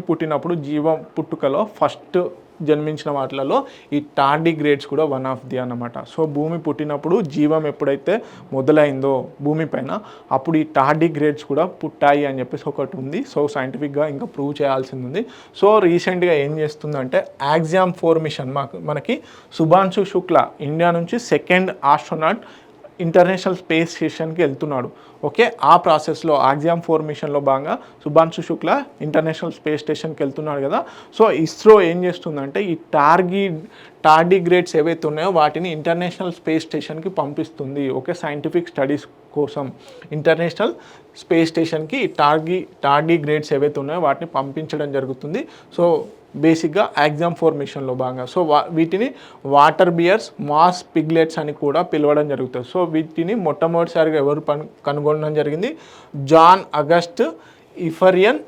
పుట్టినప్పుడు జీవం పుట్టుకలో ఫస్ట్ జన్మించిన వాటిలలో ఈ టార్డిగ్రేడ్స్ కూడా వన్ ఆఫ్ ది అన్నమాట. సో భూమి పుట్టినప్పుడు జీవం ఎప్పుడైతే మొదలైందో భూమిపైన, అప్పుడు ఈ టార్డిగ్రేడ్స్ కూడా పుట్టాయి అని చెప్పేసి ఒకటి ఉంది. సో సైంటిఫిక్గా ఇంకా ప్రూవ్ చేయాల్సింది ఉంది. సో రీసెంట్గా ఏం చేస్తుందంటే ఆక్సియం 4 మిషన్ మనకి శుభాంశు శుక్లా ఇండియా నుంచి 2nd ఆస్ట్రోనాట్ ఇంటర్నేషనల్ స్పేస్ స్టేషన్కి వెళ్తున్నాడు. ఓకే, ఆ ప్రాసెస్లో ఆక్సియం 4 మిషన్లో భాగంగా శుభాంశు శుక్లా ఇంటర్నేషనల్ స్పేస్ స్టేషన్కి వెళ్తున్నాడు కదా. సో ఇస్రో ఏం చేస్తుందంటే ఈ టార్డిగ్రేడ్స్ ఏవైతే ఉన్నాయో వాటిని ఇంటర్నేషనల్ స్పేస్ స్టేషన్కి పంపిస్తుంది. ఓకే, సైంటిఫిక్ స్టడీస్ కోసం ఇంటర్నేషనల్ స్పేస్ స్టేషన్కి టార్డిగ్రేడ్స్ ఏవైతే ఉన్నాయో వాటిని పంపించడం జరుగుతుంది. సో బేసిక్గా ఆక్సియం 4 మిషన్లో భాగంగా. సో వీటిని వాటర్ బియర్స్, మాస్ పిగ్లెట్స్ అని కూడా పిలవడం జరుగుతుంది. సో వీటిని మొట్టమొదటిసారిగా ఎవరు కనుగొనడం జరిగింది? John August Ephraim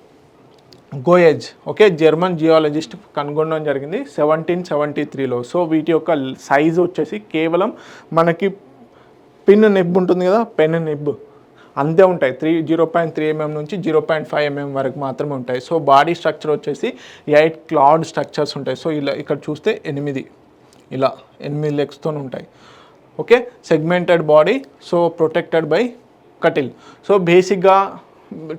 Goeze okay German geologist కనుగొనడం జరిగింది 1773లో. సో వీటి యొక్క సైజు వచ్చేసి కేవలం మనకి పిన్ నెబ్ ఉంటుంది కదా, పెన్ నెబ్ అంతే ఉంటాయి. 0.3 mm నుంచి 0.5 mm వరకు మాత్రమే ఉంటాయి. సో బాడీ స్ట్రక్చర్ వచ్చేసి 8 క్లాడ్ స్ట్రక్చర్స్ ఉంటాయి. సో ఇలా ఇక్కడ చూస్తే 8 లెగ్స్తో ఉంటాయి. Okay segmented body, so protected by cuticle. So బేసిక్గా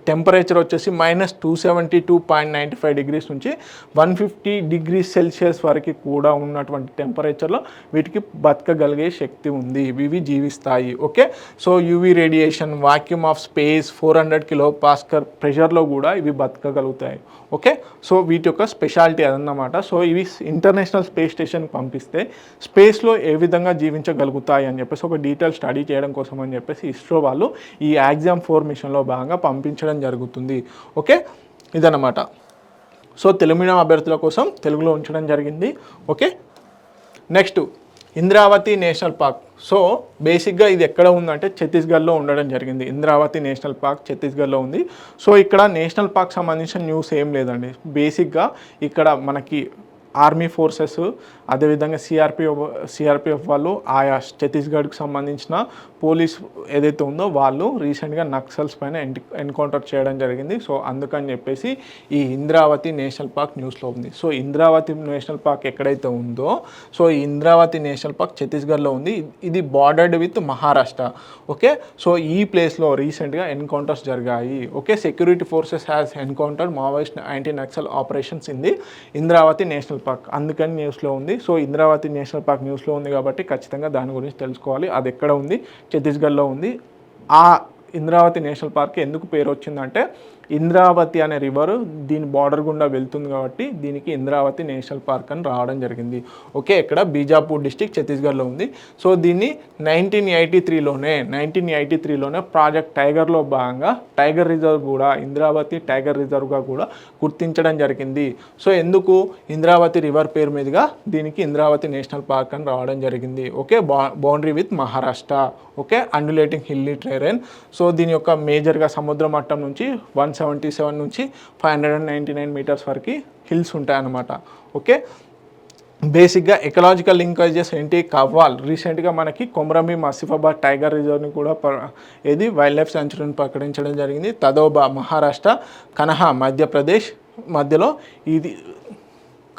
టెంపరేచర్ వచ్చేసి -272.95 degrees నుంచి 150 degrees Celsius వరకు కూడా ఉన్నటువంటి టెంపరేచర్లో వీటికి బతకగలిగే శక్తి ఉంది, ఇవి జీవిస్తాయి. Okay so UV radiation, vacuum of space, 400 kPa ప్రెషర్లో కూడా ఇవి బతకగలుగుతాయి. ఓకే సో వీటి యొక్క స్పెషాలిటీ అదన్నమాట. సో ఇవి ఇంటర్నేషనల్ స్పేస్ స్టేషన్కి పంపిస్తే స్పేస్లో ఏ విధంగా జీవించగలుగుతాయి అని చెప్పేసి ఒక డీటెయిల్ స్టడీ చేయడం కోసం అని చెప్పేసి ఇస్రో వాళ్ళు ఈ యాక్సామ్ 4 మిషన్లో భాగంగా పంపించడం జరుగుతుంది. ఓకే ఇదన్నమాట. సో తెలుగు మీడియం అభ్యర్థుల కోసం తెలుగులో ఉంచడం జరిగింది. Okay next Indravati national park. So బేసిక్గా ఇది ఎక్కడ ఉందంటే ఛత్తీస్గఢ్లో ఉండడం జరిగింది. ఇంద్రావతి నేషనల్ పార్క్ ఛత్తీస్గఢ్లో ఉంది. సో ఇక్కడ నేషనల్ పార్క్ సంబంధించిన న్యూస్ ఏం లేదండి. బేసిక్గా ఇక్కడ మనకి ఆర్మీ ఫోర్సెస్ అదేవిధంగా సిఆర్పిఎఫ్ వాళ్ళు ఆయా ఛత్తీస్గఢ్కి సంబంధించిన పోలీస్ ఏదైతే ఉందో వాళ్ళు రీసెంట్గా నక్సల్స్ పైన ఎన్కౌంటర్ చేయడం జరిగింది. సో అందుకని చెప్పేసి ఈ ఇంద్రావతి నేషనల్ పార్క్ న్యూస్లో ఉంది. సో ఇంద్రావతి నేషనల్ పార్క్ ఎక్కడైతే ఉందో, సో ఈ ఇంద్రావతి నేషనల్ పార్క్ ఛత్తీస్గఢ్లో ఉంది. ఇది bordered with Maharashtra. Okay so ఈ ప్లేస్లో రీసెంట్గా ఎన్కౌంటర్స్ జరిగాయి. Okay security forces has encounter Maoist anti Naxal operations in the Indravati national park, అందుకని న్యూస్లో ఉంది. సో ఇంద్రావతి నేషనల్ పార్క్ న్యూస్లో ఉంది కాబట్టి ఖచ్చితంగా దాని గురించి తెలుసుకోవాలి. అది ఎక్కడ ఉంది, ఛత్తీస్గఢ్లో ఉంది. ఆ ఇంద్రావతి నేషనల్ పార్క్ ఎందుకు పేరు వచ్చిందంటే ఇంద్రావతి అనే రివర్ దీని బార్డర్ గుండా వెళ్తుంది కాబట్టి దీనికి ఇంద్రావతి నేషనల్ పార్క్ అని రావడం జరిగింది. ఓకే ఇక్కడ బీజాపూర్ డిస్టిక్ ఛత్తీస్గఢ్లో ఉంది. సో దీన్ని 1983లోనే ప్రాజెక్ట్ టైగర్లో భాగంగా టైగర్ రిజర్వ్ కూడా ఇంద్రావతి టైగర్ రిజర్వ్గా కూడా గుర్తించడం జరిగింది. సో ఎందుకు ఇంద్రావతి రివర్ పేరు మీదుగా దీనికి ఇంద్రావతి నేషనల్ పార్క్ అని రావడం జరిగింది. Okay boundary with Maharashtra. Okay undulating hilly terrain. So దీని యొక్క మేజర్గా సముద్ర మట్టం నుంచి 177 నుంచి 599 మీటర్స్ వరకు హిల్స్ ఉంటాయన్నమాట. ఓకే బేసిక్గా ఎకలాజికల్ లింకేజెస్ ఏంటి, కవ్వాల్ రీసెంట్గా మనకి కొమరంభీం ఆసిఫాబాద్ టైగర్ రిజర్వ్ని కూడా ఏది వైల్డ్ లైఫ్ సెంచురీని ప్రకటించడం జరిగింది. తదోబా మహారాష్ట్ర, కనహా మధ్యప్రదేశ్ మధ్యలో ఇది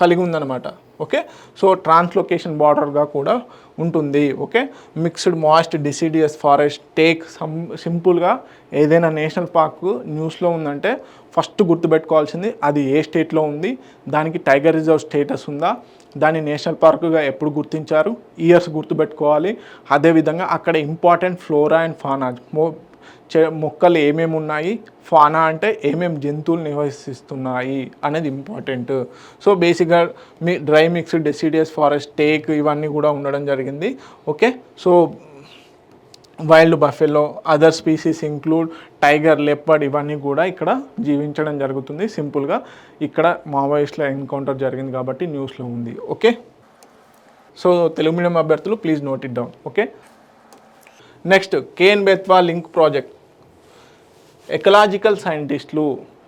కలిగి ఉందన్నమాట. ఓకే సో ట్రాన్స్లొకేషన్ బార్డర్గా కూడా ఉంటుంది. Okay mixed moist deciduous forest take సింపుల్గా ఏదైనా నేషనల్ పార్క్ న్యూస్లో ఉందంటే ఫస్ట్ గుర్తుపెట్టుకోవాల్సింది అది ఏ స్టేట్లో ఉంది, దానికి టైగర్ రిజర్వ్ స్టేటస్ ఉందా, దాన్ని నేషనల్ పార్కుగా ఎప్పుడు గుర్తించారు, ఇయర్స్ గుర్తుపెట్టుకోవాలి. అదేవిధంగా అక్కడ ఇంపార్టెంట్ ఫ్లోరా అండ్ ఫానా మొక్కలు ఏమేమి ఉన్నాయి, ఫానా అంటే ఏమేమి జంతువులు నివసిస్తున్నాయి అనేది ఇంపార్టెంట్. సో బేసిక్గా dry mixed deciduous forest take ఇవన్నీ కూడా ఉండడం జరిగింది. Okay so wild buffalo other species include tiger, leopard ఇవన్నీ కూడా ఇక్కడ జీవించడం జరుగుతుంది. సింపుల్గా ఇక్కడ మావోయిస్ట్ల ఎన్కౌంటర్ జరిగింది కాబట్టి న్యూస్లో ఉంది. ఓకే సో తెలుగు మీడియం అభ్యర్థులు please note it down. Okay next Ken Betwa link project. Ecological సైంటిస్టులు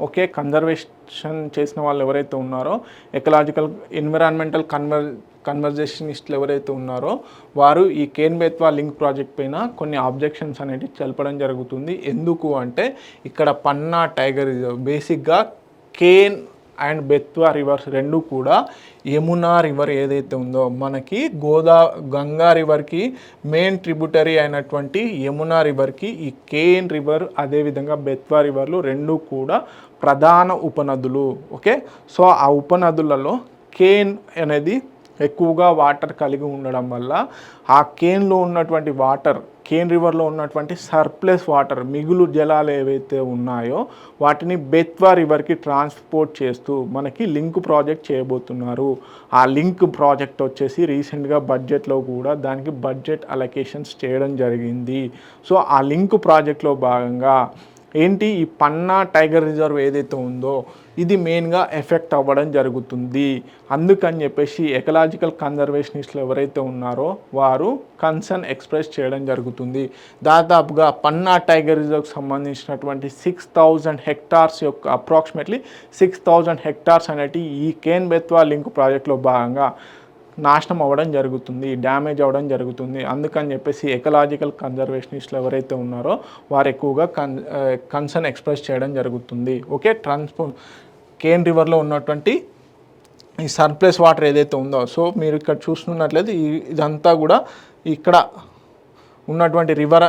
ఓకే కన్జర్వేషన్ చేసిన వాళ్ళు ఎవరైతే ఉన్నారో ఎకలాజికల్ ఎన్విరాన్మెంటల్ కన్వర్జేషనిస్టులు ఎవరైతే ఉన్నారో వారు ఈ కేన్ బెత్వా లింక్ ప్రాజెక్ట్ పైన కొన్ని ఆబ్జెక్షన్స్ అనేవి తెలపడం జరుగుతుంది. ఎందుకు అంటే ఇక్కడ పన్నా టైగర్ రిజర్వ్ బేసిక్గా కేన్ అండ్ బెత్వా రివర్స్ రెండు కూడా యమునా రివర్ ఏదైతే ఉందో మనకి గంగా రివర్కి మెయిన్ ట్రిబ్యూటరీ అయినటువంటి యమునా రివర్కి ఈ కేన్ రివర్ అదేవిధంగా బెత్వా రివర్లు రెండు కూడా ప్రధాన ఉపనదులు. ఓకే సో ఆ ఉపనదులలో కేన్ అనేది ఎక్కువగా వాటర్ కలిగి ఉండడం వల్ల ఆ కేన్లో ఉన్నటువంటి వాటర్ కేన్ రివర్లో ఉన్నటువంటి సర్ప్లస్ వాటర్ మిగులు జలాలు ఏవైతే ఉన్నాయో వాటిని బెత్వా రివర్కి ట్రాన్స్పోర్ట్ చేస్తూ మనకి లింక్ ప్రాజెక్ట్ చేయబోతున్నారు. ఆ లింక్ ప్రాజెక్ట్ వచ్చేసి రీసెంట్గా బడ్జెట్లో కూడా దానికి బడ్జెట్ అలొకేషన్స్ చేయడం జరిగింది. సో ఆ లింక్ ప్రాజెక్ట్లో భాగంగా ఏంటి ఈ పన్నా టైగర్ రిజర్వ్ ఏదైతే ఉందో ఇది మెయిన్గా ఎఫెక్ట్ అవ్వడం జరుగుతుంది. అందుకని చెప్పేసి ఎకలాజికల్ కన్జర్వేషనిస్టులు ఎవరైతే ఉన్నారో వారు కన్సర్న్ ఎక్స్ప్రెస్ చేయడం జరుగుతుంది. దాదాపుగా పన్నా టైగర్ రిజర్వ్కి సంబంధించినటువంటి 6,000 హెక్టార్స్ యొక్క అప్రాక్సిమేట్లీ 6,000 హెక్టార్స్ అనేటి ఈ కేన్ బెత్వా లింక్ ప్రాజెక్ట్లో భాగంగా నాశనం అవ్వడం జరుగుతుంది, డ్యామేజ్ అవ్వడం జరుగుతుంది. అందుకని చెప్పేసి ఎకలాజికల్ కన్జర్వేషనిస్టులు ఎవరైతే ఉన్నారో వారు ఎక్కువగా కన్సర్న్ ఎక్స్ప్రెస్ చేయడం జరుగుతుంది. ఓకే, కేన్ రివర్లో ఉన్నటువంటి ఈ సర్ప్లస్ వాటర్ ఏదైతే ఉందో, సో మీరు ఇక్కడ చూస్తున్నట్లయితే ఇదంతా కూడా ఇక్కడ ఉన్నటువంటి రివర్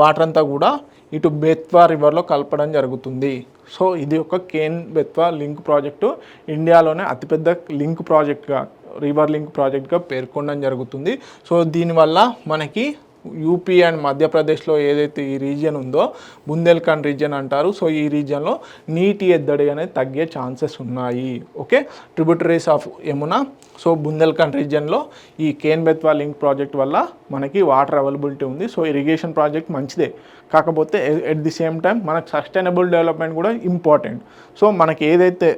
వాటర్ అంతా కూడా ఇటు బెత్వా రివర్లో కలపడం జరుగుతుంది. సో ఇది ఒక కేన్ బెత్వా లింక్ ప్రాజెక్టు ఇండియాలోనే అతిపెద్ద లింక్ ప్రాజెక్ట్గా, రివర్ లింక్ ప్రాజెక్ట్గా పేర్కొనడం జరుగుతుంది. సో దీనివల్ల మనకి యూపీ అండ్ మధ్యప్రదేశ్లో ఏదైతే ఈ రీజియన్ ఉందో బుందేల్ఖండ్ రీజియన్ అంటారు. సో ఈ రీజియన్లో నీటి ఎద్దడి అనేది తగ్గే ఛాన్సెస్ ఉన్నాయి. Okay, tributaries of Yamuna. So Bundelkhand రీజియన్లో ఈ కేన్ బెత్వా లింక్ ప్రాజెక్ట్ వల్ల మనకి వాటర్ అవైలబిలిటీ ఉంది. సో ఇరిగేషన్ ప్రాజెక్ట్ మంచిదే, కాకపోతే ఎట్ ది సేమ్ టైం మనకు సస్టైనబుల్ డెవలప్మెంట్ కూడా ఇంపార్టెంట్. సో మనకి ఏదైతే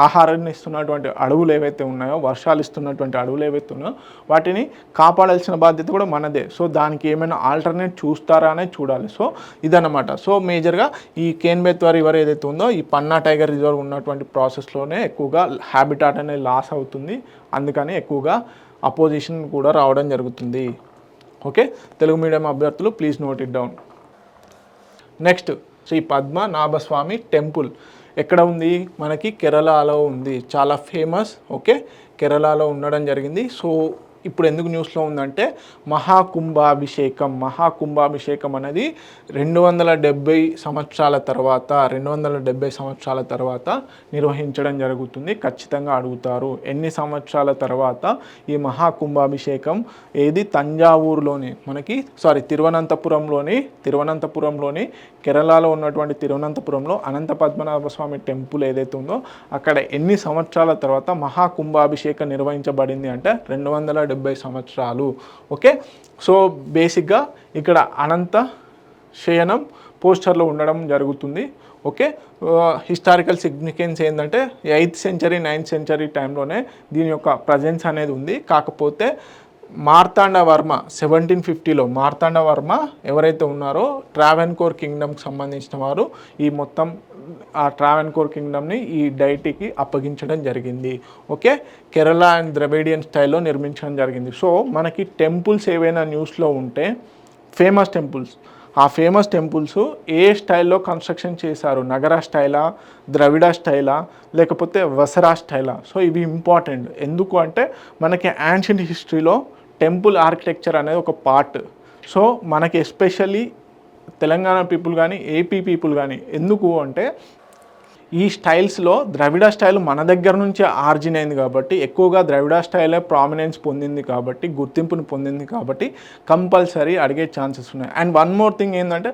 ఆహారాన్ని ఇస్తున్నటువంటి అడవులు ఏవైతే ఉన్నాయో, వర్షాలు ఇస్తున్నటువంటి అడవులు ఏవైతే ఉన్నాయో వాటిని కాపాడాల్సిన బాధ్యత కూడా మనదే. సో దానికి ఏమైనా ఆల్టర్నేట్ చూస్తారా అనేది చూడాలి. సో ఇదన్నమాట. సో మేజర్గా ఈ కేన్ బెత్వా రివర్ ఏదైతే ఉందో ఈ పన్నా టైగర్ రిజర్వ్ ఉన్నటువంటి ప్రాసెస్లోనే ఎక్కువగా హ్యాబిటాట్ అనేది లాస్ అవుతుంది. అందుకని ఎక్కువగా అపోజిషన్ కూడా రావడం జరుగుతుంది. ఓకే, తెలుగు మీడియం అభ్యర్థులు please note it down. Next, Shri Padmanabhaswamy temple ఎక్కడ ఉంది? మనకి కేరళలో ఉంది, చాలా ఫేమస్. ఓకే, కేరళలో ఉండడం జరిగింది. సో ఇప్పుడు ఎందుకు న్యూస్లో ఉందంటే మహాకుంభాభిషేకం అనేది 270 సంవత్సరాల తర్వాత నిర్వహించడం జరుగుతుంది. ఖచ్చితంగా అడుగుతారు ఎన్ని సంవత్సరాల తర్వాత ఈ మహాకుంభాభిషేకం ఏది? తంజావూరులోని తిరువనంతపురంలోని కేరళలో ఉన్నటువంటి తిరువనంతపురంలో అనంత పద్మనాభ స్వామి టెంపుల్ ఏదైతే ఉందో అక్కడ ఎన్ని సంవత్సరాల తర్వాత మహాకుంభాభిషేకం నిర్వహించబడింది అంటే 270 సంవత్సరాలు. ఓకే, సో బేసిక్గా ఇక్కడ అనంత శయనం పోస్టర్లో ఉండడం జరుగుతుంది. ఓకే, హిస్టారికల్ సిగ్నిఫికెన్స్ ఏంటంటే 8th century 9th century టైంలోనే దీని యొక్క ప్రజెన్స్ అనేది ఉంది. కాకపోతే మార్తాండవర్మ 1750లో మార్తాండవర్మ ఎవరైతే ఉన్నారో ట్రావెన్కోర్ కింగ్డమ్కి సంబంధించిన వారు ఈ మొత్తం ఆ ట్రావెన్కోర్ కింగ్డమ్ని ఈ డైటీకి అప్పగించడం జరిగింది. ఓకే, కేరళ అండ్ ద్రవిడియన్ స్టైల్లో నిర్మించడం జరిగింది. సో మనకి టెంపుల్స్ ఏవైనా న్యూస్లో ఉంటే ఫేమస్ టెంపుల్స్, ఆ ఫేమస్ టెంపుల్స్ ఏ స్టైల్లో కన్స్ట్రక్షన్ చేశారు? నగర స్టైలా, ద్రవిడ స్టైలా, లేకపోతే వసరా స్టైలా? సో ఇవి ఇంపార్టెంట్. ఎందుకు అంటే మనకి యాన్షియంట్ హిస్టరీలో టెంపుల్ ఆర్కిటెక్చర్ అనేది ఒక పార్ట్. సో మనకి ఎస్పెషల్లీ తెలంగాణ పీపుల్ కానీ ఏపీ పీపుల్ కానీ ఎందుకు అంటే ఈ స్టైల్స్లో ద్రవిడ స్టైల్ మన దగ్గర నుంచి ఆర్జిన్ అయింది కాబట్టి ఎక్కువగా ద్రవిడ స్టైలే ప్రామినెన్స్ పొందింది కాబట్టి గుర్తింపుని పొందింది కాబట్టి కంపల్సరీ అడిగే ఛాన్సెస్ ఉన్నాయి. అండ్ వన్ మోర్ థింగ్ ఏంటంటే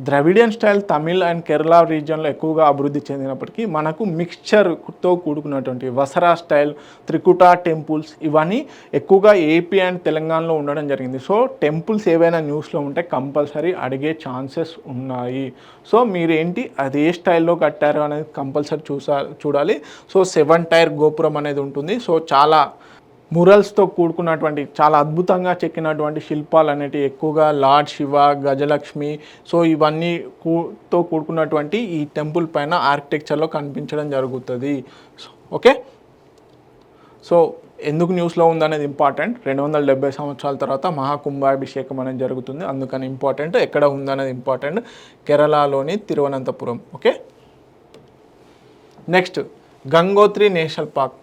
Dravidian style Tamil and Kerala రీజియన్లో ఎక్కువగా అభివృద్ధి చెందినప్పటికీ మనకు మిక్స్చర్తో కూడుకున్నటువంటి వసరా స్టైల్, త్రికుట టెంపుల్స్ ఇవన్నీ ఎక్కువగా ఏపీ అండ్ తెలంగాణలో ఉండడం జరిగింది. సో టెంపుల్స్ ఏవైనా న్యూస్లో ఉంటే కంపల్సరీ అడిగే ఛాన్సెస్ ఉన్నాయి. సో మీరేంటి అది ఏ స్టైల్లో కట్టారు అనేది కంపల్సరీ చూడాలి. సో 7 టైర్ గోపురం అనేది ఉంటుంది. సో చాలా మురల్స్తో కూడుకున్నటువంటి చాలా అద్భుతంగా చెక్కినటువంటి శిల్పాలు అనేవి ఎక్కువగా లార్డ్ శివ, గజలక్ష్మి, సో ఇవన్నీ తో కూడుకున్నటువంటి ఈ టెంపుల్ పైన ఆర్కిటెక్చర్లో కనిపించడం జరుగుతుంది. ఓకే, సో ఎందుకు న్యూస్లో ఉందనేది ఇంపార్టెంట్. 270 సంవత్సరాల తర్వాత మహాకుంభాభిషేకం అనేది జరుగుతుంది, అందుకని ఇంపార్టెంట్. ఎక్కడ ఉందనేది ఇంపార్టెంట్, కేరళలోని Thiruvananthapuram. Okay, next Gangotri national park.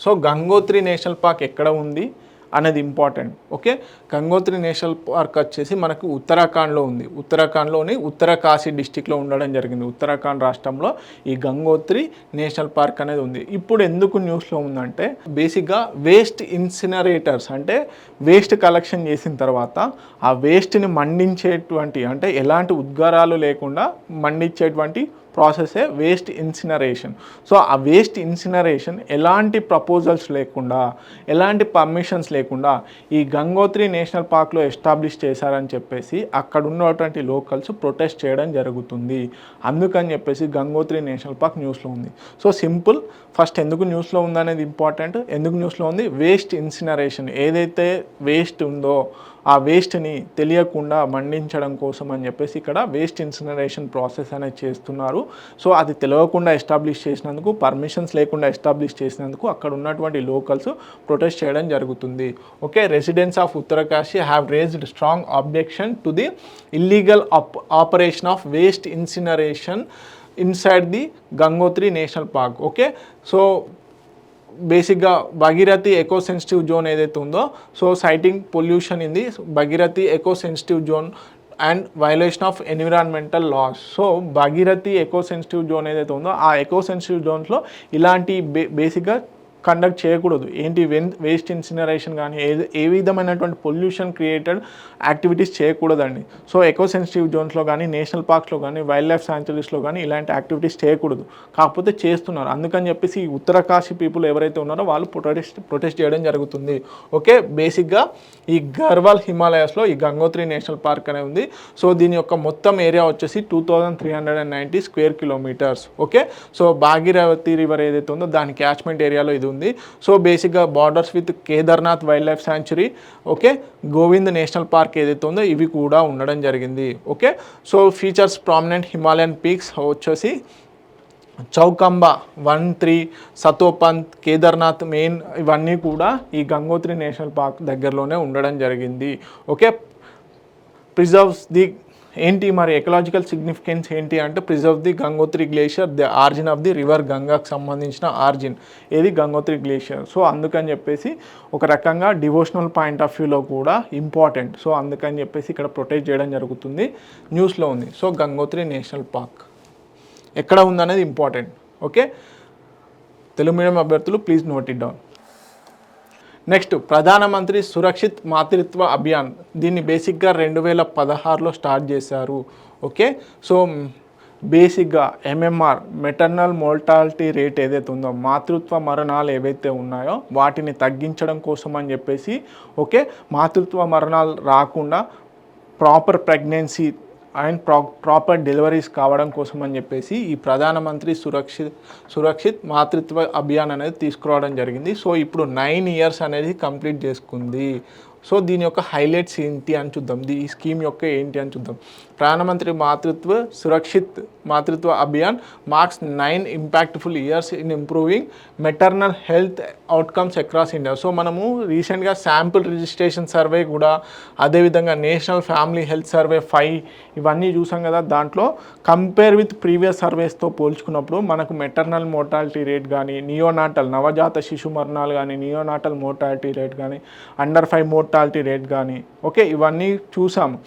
So Gangotri national park ఎక్కడ ఉంది అనేది important. Okay, Gangotri national park వచ్చేసి మనకు ఉత్తరాఖండ్లో ఉంది. ఉత్తరాఖండ్లోని ఉత్తరకాశీ డిస్టిక్లో ఉండడం జరిగింది. ఉత్తరాఖండ్ రాష్ట్రంలో ఈ గంగోత్రి నేషనల్ పార్క్ అనేది ఉంది. ఇప్పుడు ఎందుకు న్యూస్లో ఉందంటే బేసిక్గా వేస్ట్ ఇన్సినరేటర్స్ అంటే వేస్ట్ కలెక్షన్ చేసిన తర్వాత ఆ వేస్ట్ని మండించేటువంటి అంటే ఎలాంటి ఉద్గారాలు లేకుండా మండించేటువంటి ప్రాసెసే వేస్ట్ ఇన్సినరేషన్. సో ఆ వేస్ట్ ఇన్సినరేషన్ ఎలాంటి ప్రపోజల్స్ లేకుండా, ఎలాంటి పర్మిషన్స్ లేకుండా ఈ గంగోత్రి నేషనల్ పార్క్లో ఎస్టాబ్లిష్ చేశారని చెప్పేసి అక్కడ ఉన్నటువంటి లోకల్స్ ప్రొటెస్ట్ చేయడం జరుగుతుంది. అందుకని చెప్పేసి గంగోత్రి నేషనల్ పార్క్ న్యూస్లో ఉంది. సో సింపుల్, ఫస్ట్ ఎందుకు న్యూస్లో ఉందనేది ఇంపార్టెంట్. ఎందుకు న్యూస్లో ఉంది? వేస్ట్ ఇన్సినరేషన్, ఏదైతే వేస్ట్ ఉందో ఆ వేస్ట్ని తెలియకుండా మండించడం కోసం అని చెప్పేసి ఇక్కడ వేస్ట్ ఇన్సినరేషన్ ప్రాసెస్ అనేది చేస్తున్నారు. సో అది తెలియకుండా ఎస్టాబ్లిష్ చేసినందుకు, పర్మిషన్స్ లేకుండా ఎస్టాబ్లిష్ చేసినందుకు అక్కడ ఉన్నటువంటి లోకల్స్ ప్రొటెస్ట్ చేయడం జరుగుతుంది. Okay, residents of Uttarkashi have raised strong objection to the illegal operation of waste incineration inside the Gangotri national park. Okay, so బేసిక్గా భగీరథి ఎకో సెన్సిటివ్ జోన్ ఏదైతే ఉందో, so citing pollution in the Bhagirathi eco sensitive zone and violation of environmental laws. So Bhagirathi eco sensitive zone ఏదైతే ఉందో ఆ echo sensitive జోన్స్లో ఇలాంటి బేసిక్గా conduct చేయకూడదు. ఏంటి వేస్ట్ ఇన్సినరేషన్ కానీ ఏ విధమైనటువంటి పొల్యూషన్ క్రియేటెడ్ యాక్టివిటీస్ చేయకూడదండి. సో ఎకో సెన్సిటివ్ జోన్స్లో కానీ, నేషనల్ పార్క్స్లో కానీ, వైల్డ్ లైఫ్ శాంచురీస్లో కానీ ఇలాంటి యాక్టివిటీస్ చేయకూడదు. కాకపోతే చేస్తున్నారు. అందుకని చెప్పేసి ఈ ఉత్తరకాశీ పీపుల్ ఎవరైతే ఉన్నారో వాళ్ళు ప్రొటెస్ట్ చేయడం జరుగుతుంది. ఓకే, బేసిక్గా ఈ గర్వాల్ హిమాలయాస్లో ఈ గంగోత్రి నేషనల్ పార్క్ అనేది ఉంది. సో దీని యొక్క మొత్తం ఏరియా వచ్చేసి 2390 square kilometres. Okay, so Bhagirathi river ఏదైతే ఉందో దాని క్యాచ్మెంట్ ఏరియాలో ఇది ఉంది. సో బేసిక్గా borders with Kedarnath wild life sanctuary, okay, Govind national park ఏదైతే ఉందో ఇవి కూడా ఉండడం జరిగింది. Okay, so features prominent Himalayan peaks వచ్చేసి చౌకంబా 1-3, సతోపంత్, కేదార్నాథ్ మెయిన్ ఇవన్నీ కూడా ఈ గంగోత్రి నేషనల్ పార్క్ దగ్గరలోనే ఉండడం జరిగింది. ఓకే, ప్రిజర్వ్స్ ది ఏంటి మరి ఎకలాజికల్ సిగ్నిఫికెన్స్ ఏంటి అంటే preserve the Gangotri glacier, the origin of the river గంగాకు సంబంధించిన ఆరిజిన్ ఏది గంగోత్రి గ్లేషియర్. సో అందుకని చెప్పేసి ఒక రకంగా డివోషనల్ పాయింట్ ఆఫ్ వ్యూలో కూడా ఇంపార్టెంట్. సో అందుకని చెప్పేసి ఇక్కడ ప్రొటెక్ట్ చేయడం జరుగుతుంది. న్యూస్లో ఉంది. సో గంగోత్రి నేషనల్ పార్క్ ఎక్కడ ఉందనేది ఇంపార్టెంట్. ఓకే, తెలుగు మీడియం అభ్యర్థులు please note it down. Next, Pradhan Mantri Surakshit మాతృత్వ అభియాన్. దీన్ని బేసిక్గా 2016లో స్టార్ట్ చేశారు. ఓకే, సో బేసిక్గా ఎంఎంఆర్, మెటర్నల్ మోర్టాలిటీ రేట్ ఏదైతే ఉందో, మాతృత్వ మరణాలు ఏవైతే ఉన్నాయో వాటిని తగ్గించడం కోసం అని చెప్పేసి, ఓకే, మాతృత్వ మరణాలు రాకుండా proper pregnancy and proper deliveries కావడం కోసం అని చెప్పేసి ఈ ప్రధానమంత్రి సురక్షిత్ మాతృత్వ అభియాన్ అనేది తీసుకురావడం జరిగింది. సో ఇప్పుడు 9 years అనేది కంప్లీట్ చేసుకుంది. సో దీని యొక్క హైలైట్స్ ఏంటి అని చూద్దాం. ఈ స్కీమ్ యొక్క ఏంటి అని చూద్దాం. ప్రధానమంత్రి సురక్షిత్ మాతృత్వ Abhiyan marks 9 impactful years in improving maternal health outcomes across India. So మనము రీసెంట్గా శాంపుల్ రిజిస్ట్రేషన్ సర్వే కూడా, అదేవిధంగా నేషనల్ ఫ్యామిలీ హెల్త్ సర్వే 5 ఇవన్నీ చూసాం కదా. దాంట్లో కంపేర్ విత్ ప్రీవియస్ సర్వేస్తో పోల్చుకున్నప్పుడు మనకు మెటర్నల్ మోర్టాలిటీ రేట్ కానీ, నియోనాటల్ నవజాత శిశు మరణాలు కానీ, నియోనాటల్ మోర్టాలిటీ రేట్ కానీ, అండర్ 5 మోర్టాలిటీ రేట్ కానీ, ఓకే, ఇవన్నీ చూసాము.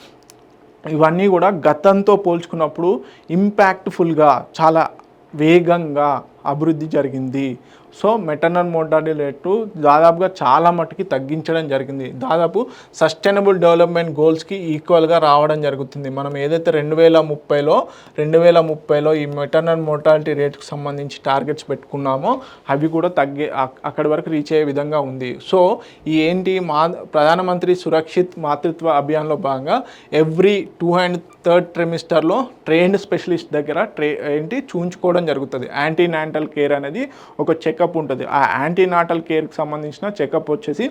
ఇవన్నీ కూడా గతంతో పోల్చుకున్నప్పుడు ఇంపాక్ట్ఫుల్గా చాలా వేగంగా అభివృద్ధి జరిగింది. సో మెటర్నల్ మోర్టాలిటీ రేటు దాదాపుగా చాలా మట్టుకి తగ్గించడం జరిగింది. దాదాపు సస్టైనబుల్ డెవలప్మెంట్ గోల్స్కి ఈక్వల్గా రావడం జరుగుతుంది. మనం ఏదైతే 2030లో ఈ మెటర్నల్ మోర్టాలిటీ రేట్కి సంబంధించి టార్గెట్స్ పెట్టుకున్నామో అవి కూడా అక్కడి వరకు రీచ్ అయ్యే విధంగా ఉంది. సో ఈ ఏంటి ప్రధానమంత్రి సురక్షిత్ మాతృత్వ అభియాన్లో భాగంగా every 2 and 3rd trimester trained specialist దగ్గర చూయించుకోవడం జరుగుతుంది. యాంటీనాటల్ కేర్ అనేది ఒక చెకప్ ఉంటుంది. ఆ యాంటీనాటల్ కేర్కి సంబంధించిన చెకప్ వచ్చేసి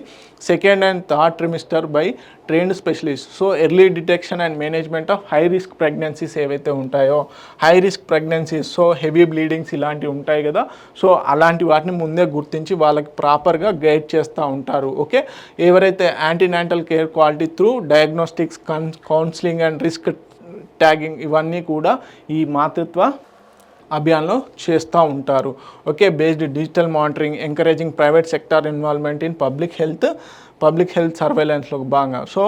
2nd and 3rd trimester by trained specialist. So early detection and management of high risk pregnancies ఏవైతే ఉంటాయో, high risk pregnancies, so heavy bleedings ఇలాంటివి ఉంటాయి కదా. సో అలాంటి వాటిని ముందే గుర్తించి వాళ్ళకి ప్రాపర్గా గైడ్ చేస్తూ ఉంటారు. ఓకే, ఎవరైతే antenatal care quality through diagnostics, counselling and risk tagging ఇవన్నీ కూడా ఈ మాతృత్వ అభియాన్లో చేస్తూ ఉంటారు. Okay, based digital monitoring, encouraging private sector involvement in public health సర్వేలెన్స్లో భాగంగా. సో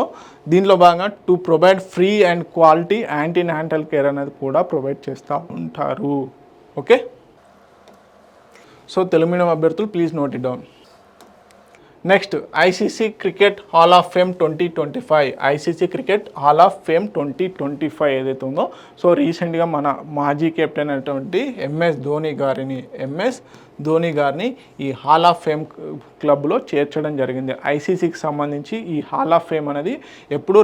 దీనిలో భాగంగా to provide free and quality antenatal care అనేది కూడా ప్రొవైడ్ చేస్తూ ఉంటారు. ఓకే, సో తెలుగు మీడియం అభ్యర్థులు please note it down. Next ICC cricket hall of fame 2025, ICC cricket hall of fame 2025 ఏదైతే ఉందో, సో రీసెంట్గా మన మాజీ కెప్టెన్ అయినటువంటి ఎంఎస్ ధోని గారిని ఈ హాల్ ఆఫ్ ఫేమ్ క్లబ్లో చేర్చడం జరిగింది. ఐసీసీకి సంబంధించి ఈ హాల్ ఆఫ్ ఫేమ్ అనేది ఎప్పుడు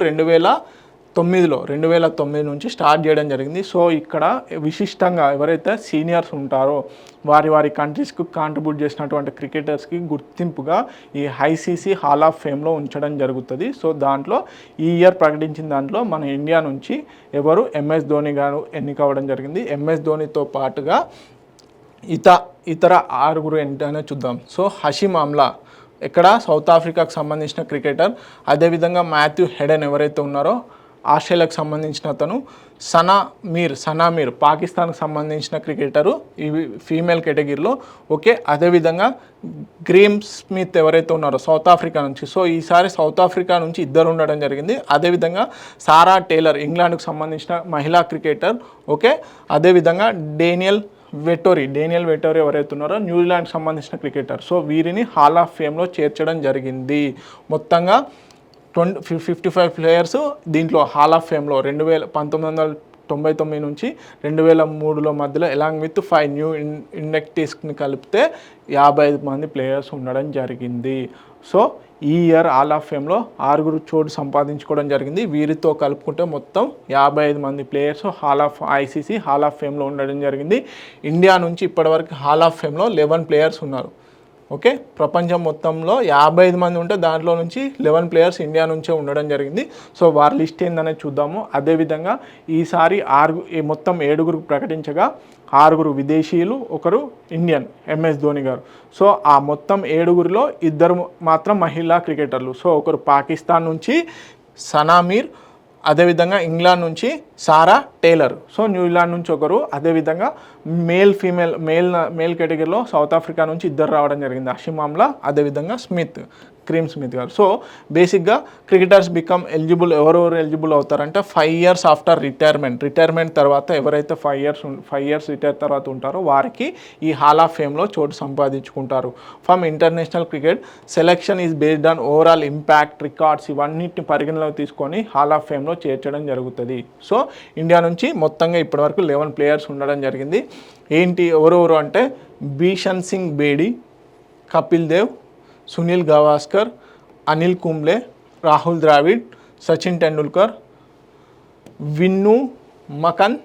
2009 నుంచి స్టార్ట్ చేయడం జరిగింది. సో ఇక్కడ విశిష్టంగా ఎవరైతే సీనియర్స్ ఉంటారో వారి కంట్రీస్కి కాంట్రిబ్యూట్ చేసినటువంటి క్రికెటర్స్కి గుర్తింపుగా ఈ ఐసీసీ హాల్ ఆఫ్ ఫేమ్లో ఉంచడం జరుగుతుంది. సో దాంట్లో ఈ ఇయర్ ప్రకటించిన దాంట్లో మన ఇండియా నుంచి ఎవరు ఎంఎస్ ధోని గారు ఎన్నికవ్వడం జరిగింది. ఎంఎస్ ధోనితో పాటుగా ఇతర 6 ఏంటనే చూద్దాం. సో హషీమ్ ఆమ్లా ఇక్కడ సౌత్ ఆఫ్రికాకు సంబంధించిన క్రికెటర్, అదేవిధంగా మాథ్యూ హెడెన్ ఎవరైతే ఉన్నారో ఆస్ట్రేలియాకు సంబంధించిన అతను, సనా మీర్ పాకిస్తాన్కి సంబంధించిన క్రికెటరు, ఇవి ఫీమేల్ కేటగిరీలో. ఓకే, అదేవిధంగా గ్రేమ్ స్మిత్ ఎవరైతే ఉన్నారో సౌత్ ఆఫ్రికా నుంచి, సో ఈసారి సౌత్ ఆఫ్రికా నుంచి 2 ఉండడం జరిగింది. అదేవిధంగా సారా టేలర్ ఇంగ్లాండ్కు సంబంధించిన మహిళా క్రికెటర్. ఓకే, అదేవిధంగా డేనియల్ వెటోరీ ఎవరైతే ఉన్నారో న్యూజిలాండ్కి సంబంధించిన క్రికెటర్. సో వీరిని హాల్ ఆఫ్ ఫేమ్లో చేర్చడం జరిగింది. మొత్తంగా 55 ప్లేయర్స్ దీంట్లో హాల్ ఆఫ్ ఫేమ్లో 1999 నుంచి 2003 మధ్యలో అలాంగ్ విత్ 5 న్యూ ఇండక్టీస్ని కలిపితే 55 మంది ప్లేయర్స్ ఉండడం జరిగింది. సో ఈ ఇయర్ హాల్ ఆఫ్ ఫేమ్లో 6 చోటు సంపాదించుకోవడం జరిగింది. వీరితో కలుపుకుంటే మొత్తం 55 మంది ప్లేయర్స్ ఐసీసీ హాల్ ఆఫ్ ఫేమ్లో ఉండడం జరిగింది. ఇండియా నుంచి ఇప్పటివరకు హాల్ ఆఫ్ ఫేమ్లో 11 ప్లేయర్స్ ఉన్నారు. ఓకే, ప్రపంచం మొత్తంలో 55 మంది ఉంటే దాంట్లో నుంచి 11 ప్లేయర్స్ ఇండియా నుంచే ఉండడం జరిగింది. సో వారి లిస్ట్ ఏందనేది చూద్దాము. అదేవిధంగా ఈసారి మొత్తం 7 ప్రకటించగా 6 విదేశీయులు, 1 ఇండియన్ ఎంఎస్ ధోని గారు. సో ఆ మొత్తం 7లో 2 మాత్రం మహిళా క్రికెటర్లు. సో ఒకరు పాకిస్తాన్ నుంచి సనా మీర్, అదేవిధంగా ఇంగ్లాండ్ నుంచి సారా టేలర్, సో న్యూజిలాండ్ నుంచి ఒకరు, అదేవిధంగా మేల్ కేటగిరీలో సౌత్ ఆఫ్రికా నుంచి 2 రావడం జరిగింది, హషీమ్ ఆమ్లా, అదేవిధంగా క్రీమ్ స్మిత్ గారు. సో బేసిక్గా క్రికెటర్స్ బికమ్ ఎలిజిబుల్, ఎవరెవరు ఎలిజిబుల్ అవుతారంటే 5 years ఆఫ్టర్ రిటైర్మెంట్ తర్వాత ఎవరైతే 5 years రిటైర్ తర్వాత ఉంటారో వారికి ఈ హాల్ ఆఫ్ ఫేమ్లో చోటు సంపాదించుకుంటారు. From international cricket selection is based on overall impact, records ఇవన్నిటిని పరిగణలోకి తీసుకొని హాల్ ఆఫ్ ఫేమ్లో చేర్చడం జరుగుతుంది. సో ఇండియా నుంచి మొత్తంగా ఇప్పటివరకు 11 ప్లేయర్స్ ఉండడం జరిగింది. ఎవరెవరు అంటే Bishan Singh Bedi, Kapil Dev, Sunil Gavaskar, Anil Kumble, Rahul Dravid, Sachin Tendulkar, Vinoo Mankad,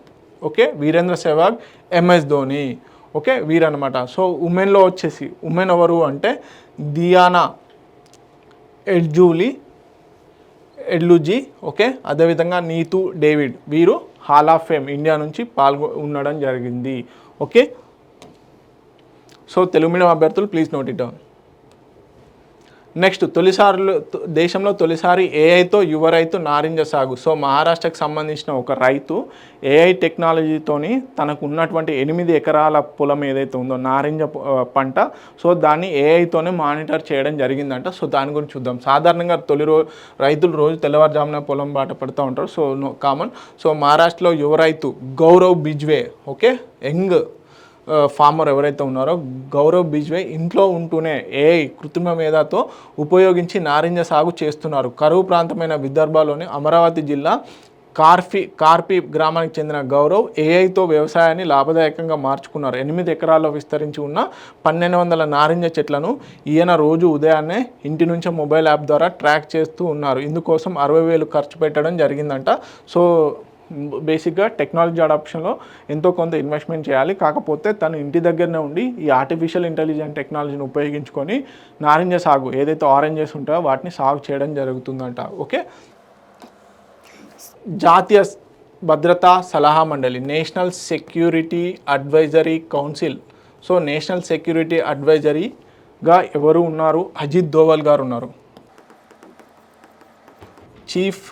okay, Virender Sehwag, MS Dhoni. Okay, వీరనమాట. సో ఉమెన్లో వచ్చేసి ఉమెన్ ఎవరు అంటే దియానా ఎడ్లుజీ, ఓకే, అదేవిధంగా నీతూ డేవిడ్, వీరు హాల్ ఆఫ్ ఫేమ్ ఇండియా నుంచి ఉండడం జరిగింది. ఓకే, సో తెలుగు మీడియం అభ్యర్థులు please note it down. Next దేశంలో తొలిసారి ఏఐతో యువ రైతు నారింజ సాగు. సో మహారాష్ట్రకు సంబంధించిన ఒక రైతు ఏఐ టెక్నాలజీతోని తనకు ఉన్నటువంటి 8 ఎకరాల పొలం ఏదైతే ఉందో నారింజ పంట, సో దాన్ని ఏఐతోనే మానిటర్ చేయడం జరిగిందంట. సో దాని గురించి చూద్దాం. సాధారణంగా రైతులు రోజు తెల్లవారుజామున పొలం బాట పడుతూ ఉంటారు. So common. సో మహారాష్ట్రలో యువ రైతు గౌరవ్ బిజ్వే, ఓకే, యంగ్ ఫార్మర్ ఎవరైతే ఉన్నారో గౌరవ్ బిజ్వే ఇంట్లో ఉంటూనే ఏఐ కృత్రిమ మేధతో ఉపయోగించి నారింజ సాగు చేస్తున్నారు. కరువు ప్రాంతమైన విదర్భలోని అమరావతి జిల్లా కార్పి గ్రామానికి చెందిన గౌరవ్ ఏఐతో వ్యవసాయాన్ని లాభదాయకంగా మార్చుకున్నారు. 8 ఎకరాల్లో విస్తరించి ఉన్న 1200 నారింజ చెట్లను ఈయన రోజు ఉదయాన్నే ఇంటి నుంచే మొబైల్ యాప్ ద్వారా ట్రాక్ చేస్తూ ఉన్నారు. ఇందుకోసం 60,000 ఖర్చు పెట్టడం జరిగిందంట. సో బేసిక్గా టెక్నాలజీ అడాప్షన్లో ఎంతో కొంత ఇన్వెస్ట్మెంట్ చేయాలి. కాకపోతే తను ఇంటి దగ్గరనే ఉండి ఈ ఆర్టిఫిషియల్ ఇంటెలిజెంట్ టెక్నాలజీని ఉపయోగించుకొని నారింజ సాగు ఏదైతే ఆరెంజెస్ ఉంటాయో వాటిని సాగు చేయడం జరుగుతుందంట. ఓకే, జాతీయ భద్రతా సలహా మండలి, national security advisory council. So national security అడ్వైజరీగా ఎవరు ఉన్నారు? అజిత్ దోవల్ గారు ఉన్నారు, చీఫ్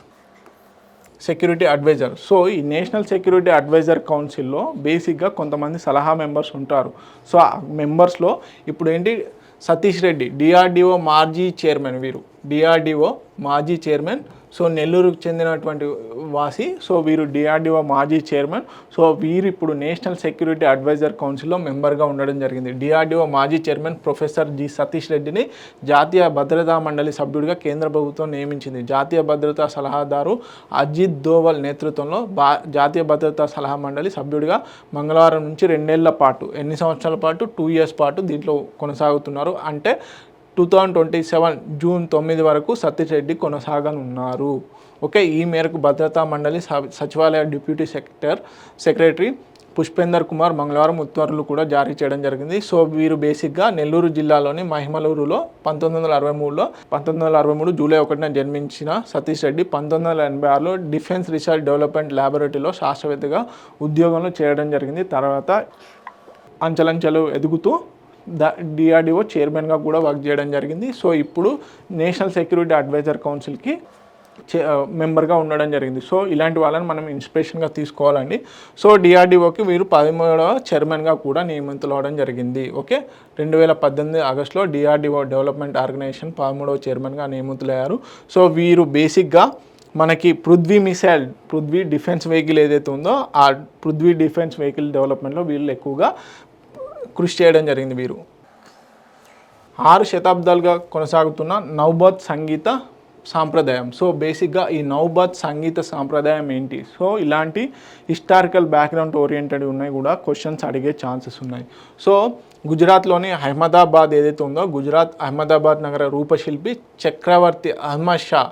సెక్యూరిటీ అడ్వైజర్. సో ఈ నేషనల్ సెక్యూరిటీ అడ్వైజర్ కౌన్సిల్లో బేసిక్గా కొంతమంది సలహా మెంబర్స్ ఉంటారు. సో ఆ మెంబర్స్లో ఇప్పుడు సతీష్ రెడ్డి, డిఆర్డిఓ మాజీ చైర్మన్, వీరు డిఆర్డిఓ మాజీ చైర్మన్ సో నెల్లూరుకు చెందినటువంటి వాసి. సో వీరు డిఆర్డిఓ మాజీ చైర్మన్. సో వీరు ఇప్పుడు నేషనల్ సెక్యూరిటీ అడ్వైజర్ కౌన్సిల్లో మెంబర్గా ఉండడం జరిగింది. డిఆర్డిఓ మాజీ చైర్మన్ ప్రొఫెసర్ జి సతీష్ రెడ్డిని జాతీయ భద్రతా మండలి సభ్యుడిగా కేంద్ర ప్రభుత్వం నియమించింది. జాతీయ భద్రతా సలహాదారు అజిత్ దోవల్ నేతృత్వంలో జాతీయ భద్రతా సలహా మండలి సభ్యుడిగా మంగళవారం నుంచి 2 ఏళ్ల పాటు, ఎన్ని సంవత్సరాల పాటు, 2 years పాటు దీంట్లో కొనసాగుతున్నారు. అంటే 2027 జూన్ 9 వరకు సతీష్ రెడ్డి కొనసాగనున్నారు. ఓకే, ఈ మేరకు భద్రతా మండలి సచివాలయ డిప్యూటీ సెక్రటరీ పుష్పేందర్ కుమార్ మంగళవారం ఉత్తర్వులు కూడా జారీ చేయడం జరిగింది. సో వీరు బేసిక్గా నెల్లూరు జిల్లాలోని మహిమలూరులో 1963 జూలై 1న జన్మించిన సతీష్ రెడ్డి 1986లో డిఫెన్స్ రీసెర్చ్ డెవలప్మెంట్ ల్యాబొరేటరీలో శాస్త్రవేత్తగా ఉద్యోగంలో చేయడం జరిగింది. తర్వాత అంచెలంచెలు ఎదుగుతూ డిఆర్డిఓ చైర్మన్గా కూడా వర్క్ చేయడం జరిగింది. సో ఇప్పుడు నేషనల్ సెక్యూరిటీ అడ్వైజర్ కౌన్సిల్కి మెంబర్గా ఉండడం జరిగింది. సో ఇలాంటి వాళ్ళని మనం ఇన్స్పిరేషన్గా తీసుకోవాలండి. సో డిఆర్డిఓకి వీరు 13వ చైర్మన్గా కూడా నియమితులవడం జరిగింది. ఓకే, 2018 ఆగస్టులో డిఆర్డిఓ డెవలప్మెంట్ ఆర్గనైజేషన్ 13వ చైర్మన్గా నియమితులయ్యారు. సో వీరు బేసిక్గా మనకి పృథ్వీ డిఫెన్స్ వెహికల్ ఏదైతే ఉందో ఆ పృథ్వీ డిఫెన్స్ వెహికల్ డెవలప్మెంట్లో వీళ్ళు ఎక్కువగా కృషి చేయడం జరిగింది. వీరు 6 శతాబ్దాలుగా కొనసాగుతున్న నౌబత్ సంగీత సాంప్రదాయం. సో బేసిక్గా ఈ నౌబత్ సంగీత సాంప్రదాయం ఏంటి? సో ఇలాంటి హిస్టారికల్ బ్యాక్గ్రౌండ్ ఓరియంటెడ్ ఉన్నాయి కూడా క్వశ్చన్స్ అడిగే ఛాన్సెస్ ఉన్నాయి. సో గుజరాత్లోని అహ్మదాబాద్ ఏదైతే ఉందో అహ్మదాబాద్ నగర రూపశిల్పి చక్రవర్తి అహ్మద్ షా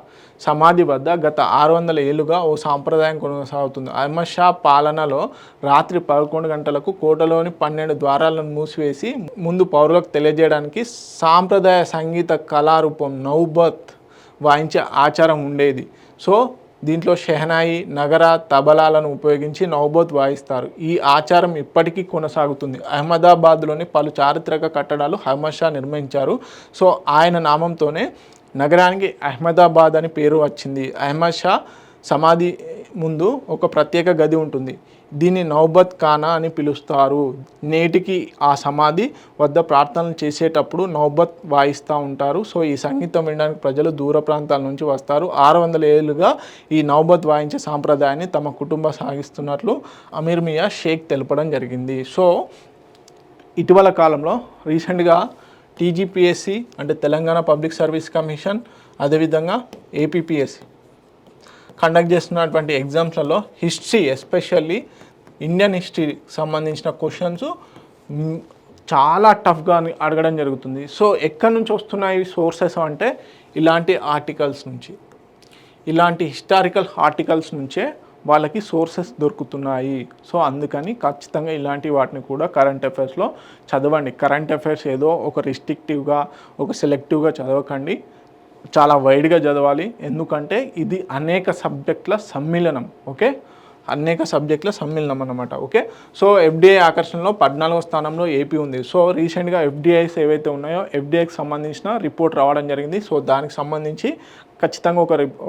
సమాధి వద్ద గత 600 ఏళ్ళుగా ఓ సాంప్రదాయం కొనసాగుతుంది. అహ్మద్ షా పాలనలో రాత్రి 11 గంటలకు కోటలోని 12 ద్వారాలను మూసివేసి ముందు పౌరులకు తెలియజేయడానికి సాంప్రదాయ సంగీత కళారూపం నౌబత్ వాయించే ఆచారం ఉండేది. సో దీంట్లో షెహనాయి, నగర, తబలాలను ఉపయోగించి నౌబత్ వాయిస్తారు. ఈ ఆచారం ఇప్పటికీ కొనసాగుతుంది. అహ్మదాబాద్లోని పలు చారిత్రక కట్టడాలు అహ్మద్ షా నిర్మించారు. సో ఆయన నామంతోనే నగరానికి అహ్మదాబాద్ అని పేరు వచ్చింది. అహ్మద్ షా సమాధి ముందు ఒక ప్రత్యేక గది ఉంటుంది. దీన్ని నౌబత్ ఖానా అని పిలుస్తారు. నేటికి ఆ సమాధి వద్ద ప్రార్థనలు చేసేటప్పుడు నౌబత్ వాయిస్తూ ఉంటారు. సో ఈ సంగీతం వినడానికి ప్రజలు దూర ప్రాంతాల నుంచి వస్తారు. 600 ఏళ్ళుగా ఈ నౌబత్ వాయించే సాంప్రదాయాన్ని తమ కుటుంబం సాగిస్తున్నట్లు అమీర్ మియా షేక్ తెలపడం జరిగింది. సో ఇటీవల కాలంలో రీసెంట్గా టీజీపీఎస్సి అంటే తెలంగాణ పబ్లిక్ సర్వీస్ కమిషన్, అదేవిధంగా ఏపీపీఎస్సి కండక్ట్ చేస్తున్నటువంటి ఎగ్జామ్స్లలో హిస్టరీ, ఎస్పెషల్లీ ఇండియన్ హిస్టరీకి సంబంధించిన క్వశ్చన్స్ చాలా టఫ్గా అడగడం జరుగుతుంది. సో ఎక్కడి నుంచి వస్తున్నాయి సోర్సెస్ అంటే ఇలాంటి ఆర్టికల్స్ నుంచి, ఇలాంటి హిస్టారికల్ ఆర్టికల్స్ నుంచే వాళ్ళకి సోర్సెస్ దొరుకుతున్నాయి. సో అందుకని ఖచ్చితంగా ఇలాంటి వాటిని కూడా కరెంట్ అఫైర్స్లో చదవండి. కరెంట్ అఫైర్స్ ఏదో ఒక రిస్ట్రిక్టివ్గా, ఒక సెలెక్టివ్గా చదవకండి, చాలా వైడ్గా చదవాలి. ఎందుకంటే ఇది అనేక సబ్జెక్టుల సమ్మిళనం. ఓకే, అనేక సబ్జెక్టుల సమ్మిళనం అన్నమాట. ఓకే, సో ఎఫ్డిఐ ఆకర్షణలో 14వ స్థానంలో ఏపీ ఉంది. సో రీసెంట్గా ఎఫ్డిఐస్ ఏవైతే ఉన్నాయో ఎఫ్డిఐకి సంబంధించిన రిపోర్ట్ రావడం జరిగింది. సో దానికి సంబంధించి ఖచ్చితంగా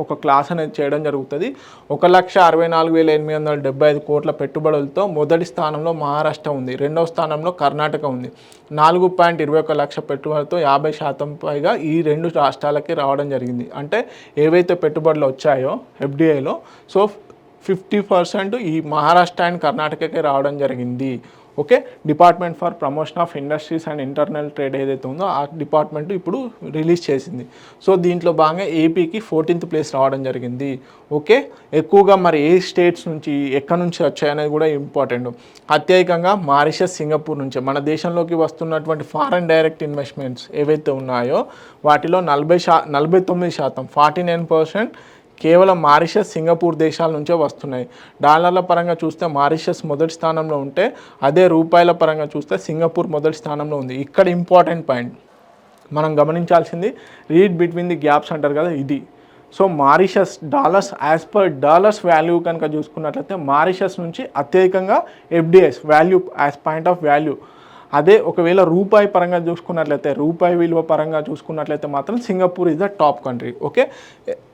ఒక క్లాస్ అనేది చేయడం జరుగుతుంది. 1,64,875 కోట్ల పెట్టుబడులతో మొదటి స్థానంలో మహారాష్ట్ర ఉంది. రెండవ స్థానంలో కర్ణాటక ఉంది. 4.21 లక్ష పెట్టుబడులతో 50% పైగా ఈ 2 రాష్ట్రాలకి రావడం జరిగింది. అంటే ఏవైతే పెట్టుబడులు వచ్చాయో ఎఫ్డిఐలో, సో 50% ఈ మహారాష్ట్ర అండ్ కర్ణాటకకే రావడం జరిగింది. Okay, department for promotion of industries and internal trade ఏదైతే ఉందో ఆ డిపార్ట్మెంట్ ఇప్పుడు రిలీజ్ చేసింది. సో దీంట్లో భాగంగా ఏపీకి 14th ప్లేస్ రావడం జరిగింది. ఓకే, ఎక్కువగా మరి ఏ స్టేట్స్ నుంచి ఎక్కడి నుంచి వచ్చాయనేది కూడా ఇంపార్టెంట్. అత్యధికంగా మారిషస్, సింగపూర్ నుంచి మన దేశంలోకి వస్తున్నటువంటి ఫారెన్ డైరెక్ట్ ఇన్వెస్ట్మెంట్స్ ఏవైతే ఉన్నాయో వాటిలో 49%, 49% కేవలం మారిషస్, సింగపూర్ దేశాల నుంచే వస్తున్నాయి. డాలర్ల పరంగా చూస్తే మారిషస్ మొదటి స్థానంలో ఉంటే అదే రూపాయల పరంగా చూస్తే సింగపూర్ మొదటి స్థానంలో ఉంది. ఇక్కడ ఇంపార్టెంట్ పాయింట్ మనం గమనించాల్సింది, రీడ్ బిట్వీన్ ది గ్యాప్స్ అంటారు కదా, ఇది. So Mauritius dollars, as per dollars value కనుక చూసుకున్నట్లయితే మారిషస్ నుంచి అత్యధికంగా FDIs value as point of value. అదే ఒకవేళ రూపాయి పరంగా చూసుకున్నట్లయితే, రూపాయి విలువ పరంగా చూసుకున్నట్లయితే మాత్రం Singapore is the top country. Okay,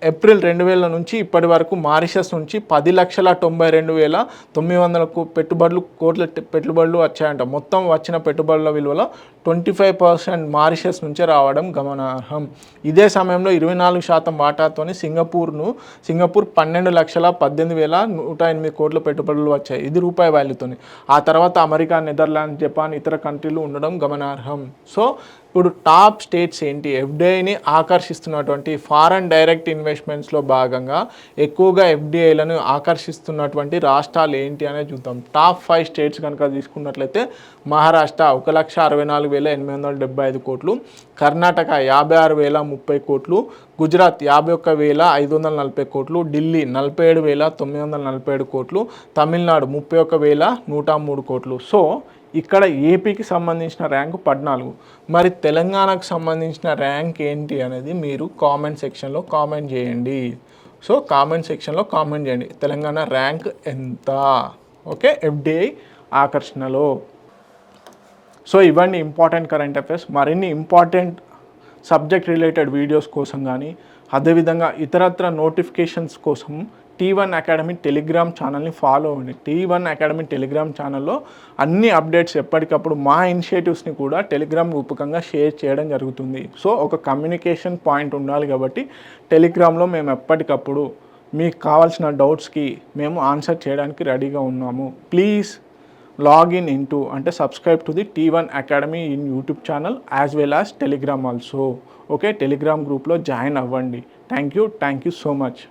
April 2000 నుంచి ఇప్పటి వరకు మారిషస్ నుంచి 10,92,900 కోట్ల పెట్టుబడులు వచ్చాయంట. మొత్తం వచ్చిన పెట్టుబడుల విలువలో 25% మారిషస్ నుంచే రావడం గమనార్హం. ఇదే సమయంలో 24% వాటాతోని సింగపూర్ 12,18,108 కోట్ల పెట్టుబడులు వచ్చాయి. ఇది రూపాయి వాల్యూతోని. ఆ తర్వాత అమెరికా, నెదర్లాండ్, జపాన్ ఇతర కంట్రీలు ఉండడం గమనార్హం. సో ఇప్పుడు టాప్ స్టేట్స్ ఏంటి, ఎఫ్డిఐని ఆకర్షిస్తున్నటువంటి ఫారెన్ డైరెక్ట్ ఇన్వెస్ట్మెంట్స్లో భాగంగా ఎక్కువగా ఎఫ్డిఐలను ఆకర్షిస్తున్నటువంటి రాష్ట్రాలు ఏంటి అనేది చూద్దాం. టాప్ 5 స్టేట్స్ కనుక తీసుకున్నట్లయితే మహారాష్ట్ర 1,64,875 కోట్లు, కర్ణాటక 56,030 కోట్లు, గుజరాత్ 51,540 కోట్లు, ఢిల్లీ 47,947 కోట్లు, తమిళనాడు 31,103 కోట్లు. సో ఇక్కడ ఏపీకి సంబంధించిన ర్యాంకు 14. మరి తెలంగాణకు సంబంధించిన ర్యాంక్ ఏంటి అనేది మీరు కామెంట్ సెక్షన్లో కామెంట్ చేయండి. సో కామెంట్ సెక్షన్లో కామెంట్ చేయండి తెలంగాణ ర్యాంక్ ఎంత. ఓకే, ఎఫ్డిఐ ఆకర్షణలో. సో ఇవన్నీ ఇంపార్టెంట్ కరెంట్ అఫైర్స్. మరిన్ని ఇంపార్టెంట్ సబ్జెక్ట్ రిలేటెడ్ వీడియోస్ కోసం కానీ అదేవిధంగా ఇతరత్ర నోటిఫికేషన్స్ కోసం T1 అకాడమీ టెలిగ్రామ్ ఛానల్ని ఫాలో అవ్వండి. T1 అకాడమీ టెలిగ్రామ్ ఛానల్లో అన్ని అప్డేట్స్ ఎప్పటికప్పుడు మా ఇనిషియేటివ్స్ని కూడా టెలిగ్రామ్ రూపకంగా షేర్ చేయడం జరుగుతుంది. సో ఒక కమ్యూనికేషన్ పాయింట్ ఉండాలి కాబట్టి టెలిగ్రామ్లో మేము ఎప్పటికప్పుడు మీకు కావాల్సిన డౌట్స్కి మేము ఆన్సర్ చేయడానికి రెడీగా ఉన్నాము. ప్లీజ్ లాగిన్ ఇంటూ అంటే subscribe to the T1 academy in YouTube channel as well as Telegram also. Okay, Telegram గ్రూప్లో జాయిన్ అవ్వండి. Thank you so much.